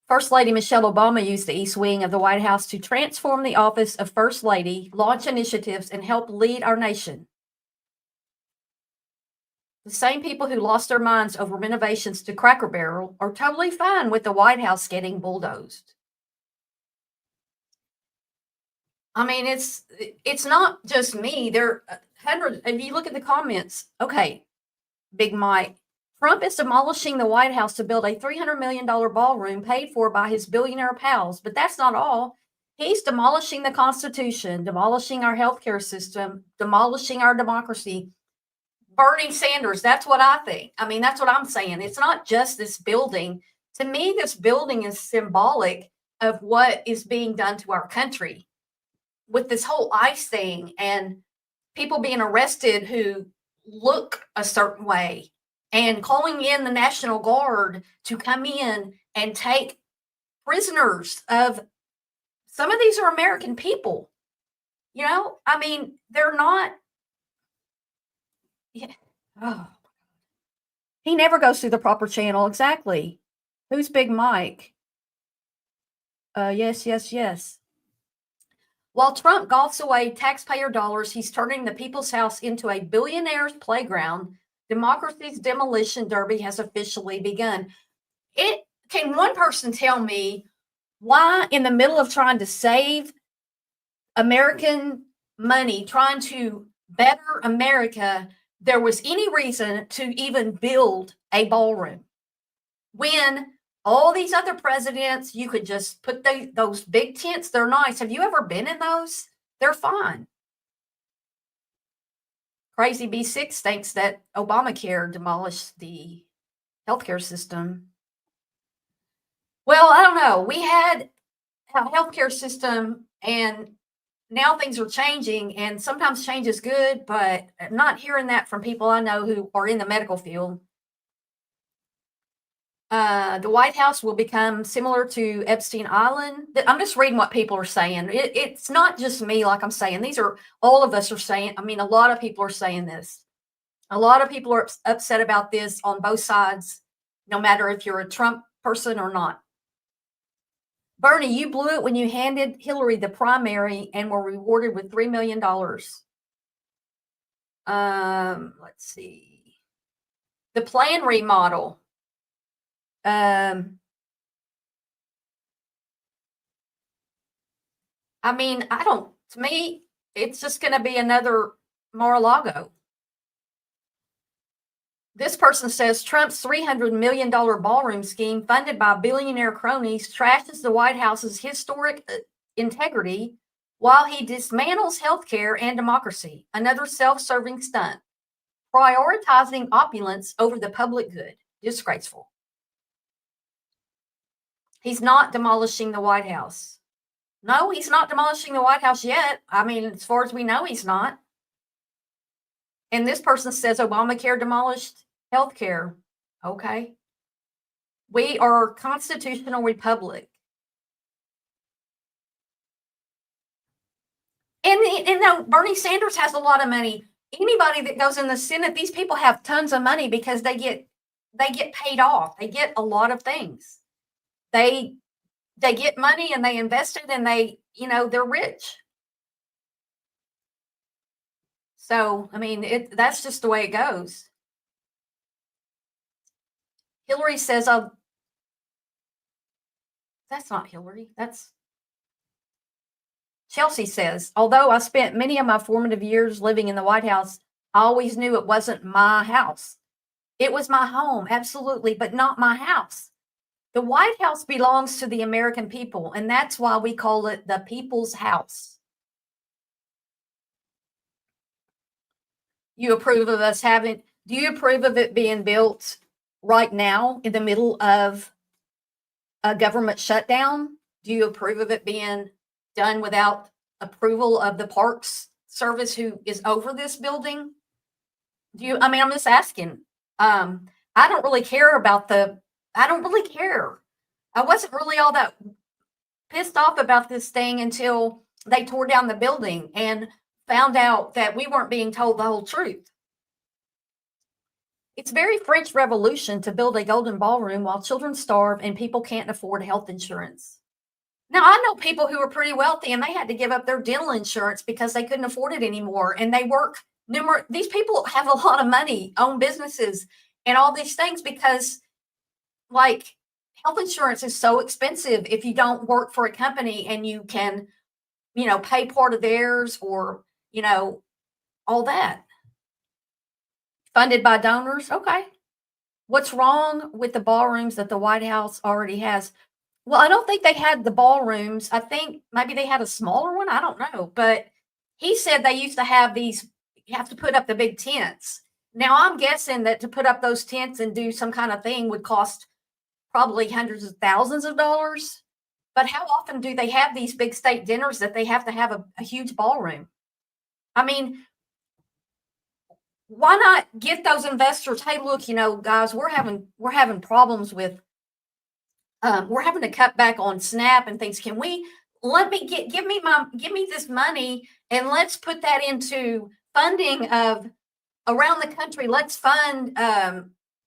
First Lady Michelle Obama used the East Wing of the White House to transform the office of First Lady, launch initiatives, and help lead our nation. The same people who lost their minds over renovations to Cracker Barrel are totally fine with the White House getting bulldozed. I mean, it's not just me. There are hundreds. If you look at the comments, okay, Big Mike, Trump is demolishing the White House to build a $300 million ballroom paid for by his billionaire pals. But that's not all. He's demolishing the Constitution, demolishing our healthcare system, demolishing our democracy. Bernie Sanders, that's what I think. I mean, that's what I'm saying. It's not just this building. To me, this building is symbolic of what is being done to our country with this whole ICE thing and people being arrested who look a certain way, and calling in the National Guard to come in and take prisoners of some of these are American people. I mean, they're not. Yeah. Oh. He never goes through the proper channel. Exactly. Who's Big Mike? Yes. While Trump golfs away taxpayer dollars, he's turning the People's House into a billionaire's playground. Democracy's demolition derby has officially begun. Can one person tell me why, in the middle of trying to save American money, trying to better America, there was any reason to even build a ballroom? When all these other presidents, you could just put those big tents. They're nice. Have you ever been in those? They're fine. Crazy B6 thinks that Obamacare demolished the healthcare system. Well, I don't know. We had a healthcare system, and now things are changing, and sometimes change is good, but I'm not hearing that from people I know who are in the medical field. The White House will become similar to Epstein Island. I'm just reading what people are saying. It's not just me, like I'm saying. These are all of us are saying. I mean, a lot of people are saying this. A lot of people are upset about this on both sides, no matter if you're a Trump person or not. Bernie, you blew it when you handed Hillary the primary and were rewarded with $3 million. Let's see. The plan remodel. I mean, I don't To me, it's just going to be another Mar-a-Lago. This person says Trump's $300 million ballroom scheme funded by billionaire cronies trashes the White House's historic integrity while he dismantles healthcare and democracy. Another self-serving stunt. Prioritizing opulence over the public good. Disgraceful. He's not demolishing the White House. No, he's not demolishing the White House yet. I mean, as far as we know, he's not. And this person says Obamacare demolished healthcare. Okay. We are a constitutional republic. And no, Bernie Sanders has a lot of money. Anybody that goes in the Senate, these people have tons of money because they get paid off. They get a lot of things. They get money and they invest it and they're rich. So, I mean, that's just the way it goes. Hillary says, that's not Hillary. That's Chelsea says, although I spent many of my formative years living in the White House, I always knew it wasn't my house. It was my home, absolutely, but not my house. The White House belongs to the American people, and that's why we call it the people's house. Do you approve of it being built right now in the middle of a government shutdown? Do you approve of it being done without approval of the Parks Service who is over this building? I'm just asking. I don't really care I don't really care. I wasn't really all that pissed off about this thing until they tore down the building and found out that we weren't being told the whole truth. It's very French Revolution to build a golden ballroom while children starve and people can't afford health insurance. Now, I know people who are pretty wealthy and they had to give up their dental insurance because they couldn't afford it anymore. And they work these people have a lot of money, own businesses and all these things because like health insurance is so expensive if you don't work for a company and you can, pay part of theirs or, all that. Funded by donors. Okay. What's wrong with the ballrooms that the White House already has? Well, I don't think they had the ballrooms. I think maybe they had a smaller one. I don't know. But he said they used to have these, you have to put up the big tents. Now, I'm guessing that to put up those tents and do some kind of thing would cost probably hundreds of thousands of dollars. But how often do they have these big state dinners that they have to have a huge ballroom? I mean, why not get those investors? Hey, look, guys, we're having problems with, we're having to cut back on SNAP and things. Can we give me this money and let's put that into funding of around the country. Let's fund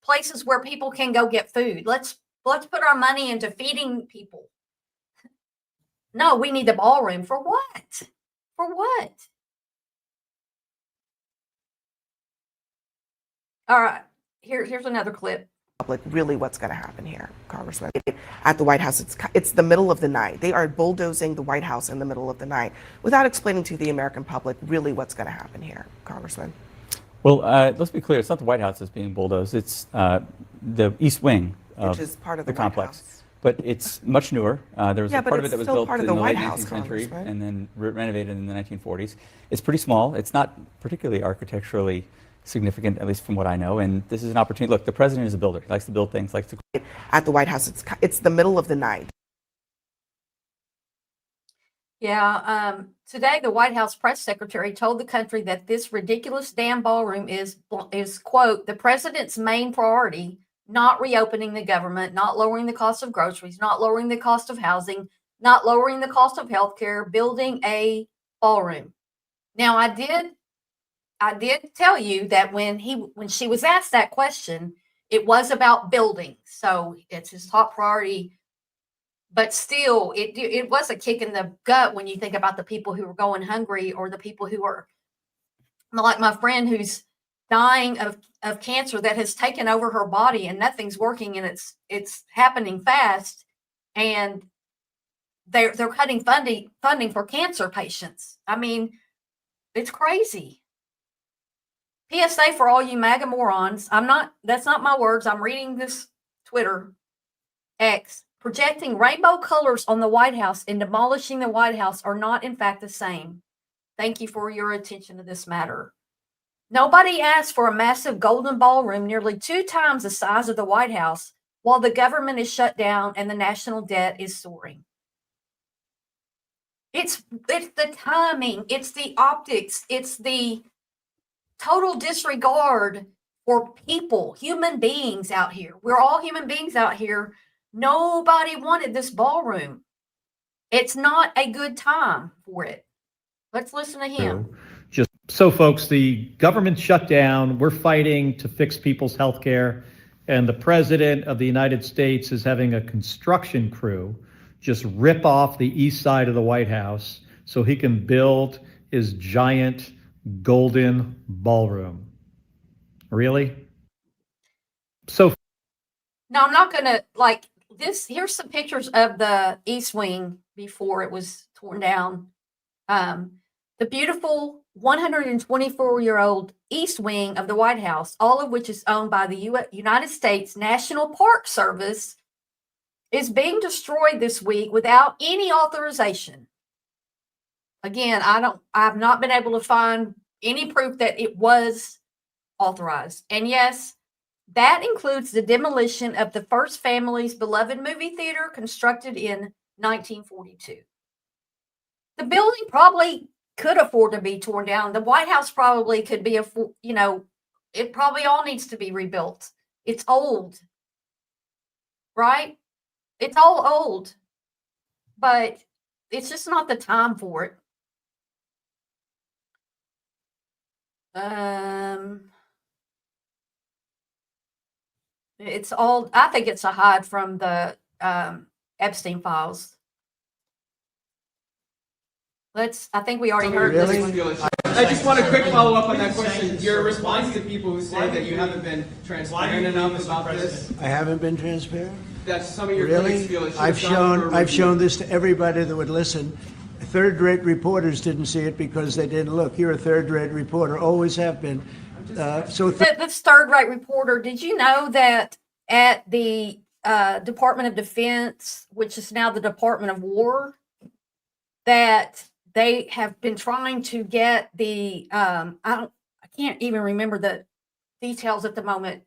places where people can go get food. Let's put our money into feeding people. No, we need the ballroom for what? For what? All right, here's another clip. Really what's going to happen here, Congressman? At the White House, it's the middle of the night. They are bulldozing the White House in the middle of the night without explaining to the American public really what's going to happen here, Congressman. Well, let's be clear. It's not the White House that's being bulldozed. It's the East Wing of which is part of the White complex. House. But it's much newer. There was a part of it that was built in the late 19th century and then renovated in the 1940s. It's pretty small. It's not particularly architecturally significant, at least from what I know. And this is an opportunity. Look, the president is a builder. He likes to build things. Likes to. At the White House, it's the middle of the night. Yeah. Today, the White House press secretary told the country that this ridiculous damn ballroom is quote, the president's main priority, not reopening the government, not lowering the cost of groceries, not lowering the cost of housing, not lowering the cost of healthcare, building a ballroom. Now, I did tell you that when she was asked that question, it was about building. So it's his top priority. But still, it was a kick in the gut when you think about the people who are going hungry or the people who are like my friend who's dying of cancer that has taken over her body and nothing's working and it's happening fast. And they're cutting funding for cancer patients. I mean, it's crazy. PSA for all you MAGA morons. That's not my words. I'm reading this Twitter X. Projecting rainbow colors on the White House and demolishing the White House are not, in fact, the same. Thank you for your attention to this matter. Nobody asked for a massive golden ballroom nearly 2 times the size of the White House while the government is shut down and the national debt is soaring. It's the timing, it's the optics, it's the total disregard for people, human beings out here. We're all human beings out here. Nobody wanted this ballroom. It's not a good time for it. Let's listen to him. Just so, folks, the government shut down. We're fighting to fix people's health care. And the president of the United States is having a construction crew just rip off the east side of the White House so he can build his giant golden ballroom. Really? So. Now, I'm not going to like this. Here's some pictures of the East Wing before it was torn down. The beautiful 124-year-old East Wing of the White House, all of which is owned by the United States National Park Service, is being destroyed this week without any authorization. Again, I've not been able to find any proof that it was authorized. And yes, that includes the demolition of the First Family's beloved movie theater constructed in 1942. The building probably could afford to be torn down. The White House probably could be, it probably all needs to be rebuilt. It's old, right? It's all old, but it's just not the time for it. It's all, I think it's a hide from the Epstein files. I think we already heard this one. I just want a quick follow up on that question. Your response to people who say that you haven't been transparent enough about this. I haven't been transparent? That's some of your Really? critics feel it. I've shown this to everybody that would listen. Third-rate reporters didn't see it because they didn't look. You're a third-rate reporter, always have been. This third-rate reporter, did you know that at the Department of Defense, which is now the Department of War, that they have been trying to get the I can't even remember the details at the moment.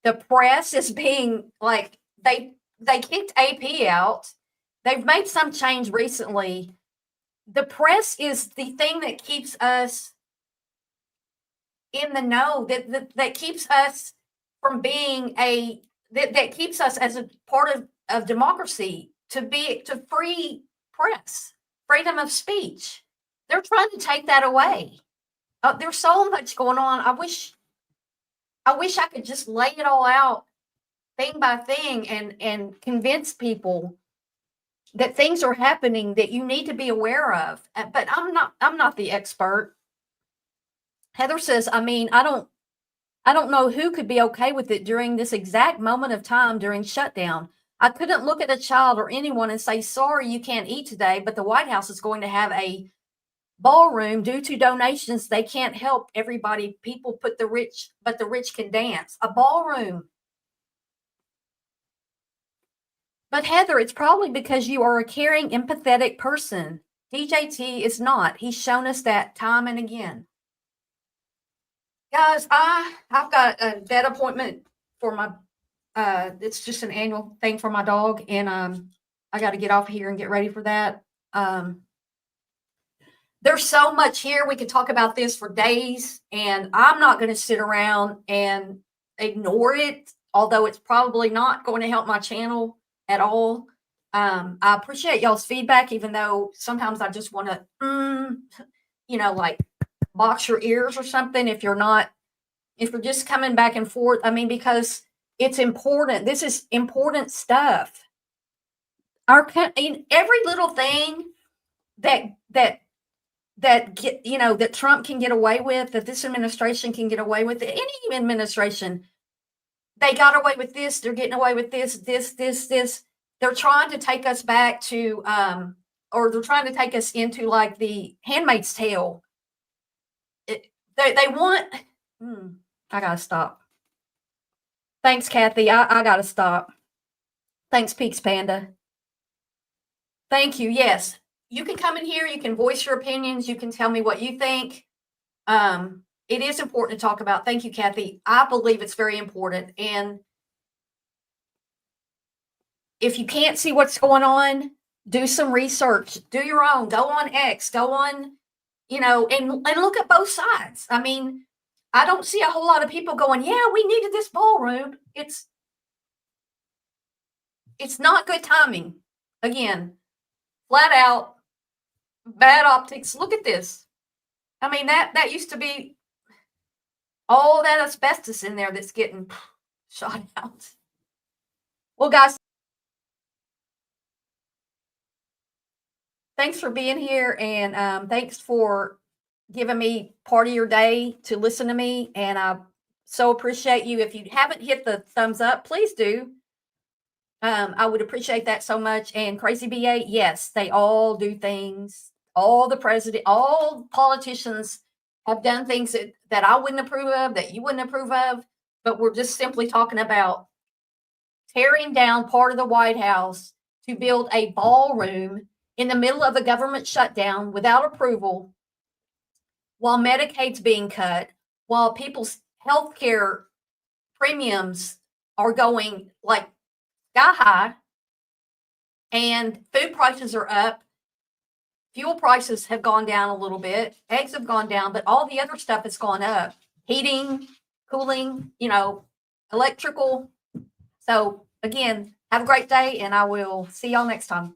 The press is being like they kicked AP out. They've made some change recently. The press is the thing that keeps us in the know, that keeps us from being that keeps us as a part of democracy, to free press, freedom of speech. They're trying to take that away. There's so much going on. I wish I could just lay it all out thing by thing and convince people that things are happening that you need to be aware of. But I'm not the expert. Heather says, I don't know who could be okay with it during this exact moment of time during shutdown. I couldn't look at a child or anyone and say, sorry, you can't eat today, but the White House is going to have a ballroom due to donations. They can't help everybody. People put the rich can dance. A ballroom. But Heather, it's probably because you are a caring, empathetic person. DJT is not. He's shown us that time and again. Guys, I've got a vet appointment for my it's just an annual thing for my dog, and I got to get off here and get ready for that. There's so much here. We could talk about this for days, and I'm not going to sit around and ignore it, although it's probably not going to help my channel at all. I appreciate y'all's feedback, even though sometimes I just want to, like box your ears or something if you're just coming back and forth. I mean, because it's important. This is important stuff. Every little thing that Trump can get away with, that this administration can get away with, any administration, they got away with this. They're getting away with this. they're trying to take us back to, or they're trying to take us into like the Handmaid's Tale. They want, I gotta stop. Thanks, Kathy. I gotta stop. Thanks, Peaks Panda. Thank you. Yes, you can come in here. You can voice your opinions. You can tell me what you think. It is important to talk about. Thank you, Kathy. I believe it's very important. And if you can't see what's going on, do some research. Do your own. Go on X. Go on, and look at both sides. I mean, I don't see a whole lot of people going, yeah, we needed this ballroom. It's not good timing. Again, flat out, bad optics. Look at this. I mean, that used to be all that asbestos in there that's getting shot out. Well, guys, thanks for being here, and thanks for giving me part of your day to listen to me, and I so appreciate you. If you haven't hit the thumbs up, please do. I would appreciate that so much. And Crazy BA, yes, they all do things. All politicians have done things that I wouldn't approve of, that you wouldn't approve of, but we're just simply talking about tearing down part of the White House to build a ballroom in the middle of a government shutdown without approval, while Medicaid's being cut, while people's health care premiums are going like sky high, and food prices are up. Fuel prices have gone down a little bit. Eggs have gone down, but all the other stuff has gone up. Heating, cooling, electrical. So again, have a great day, and I will see y'all next time.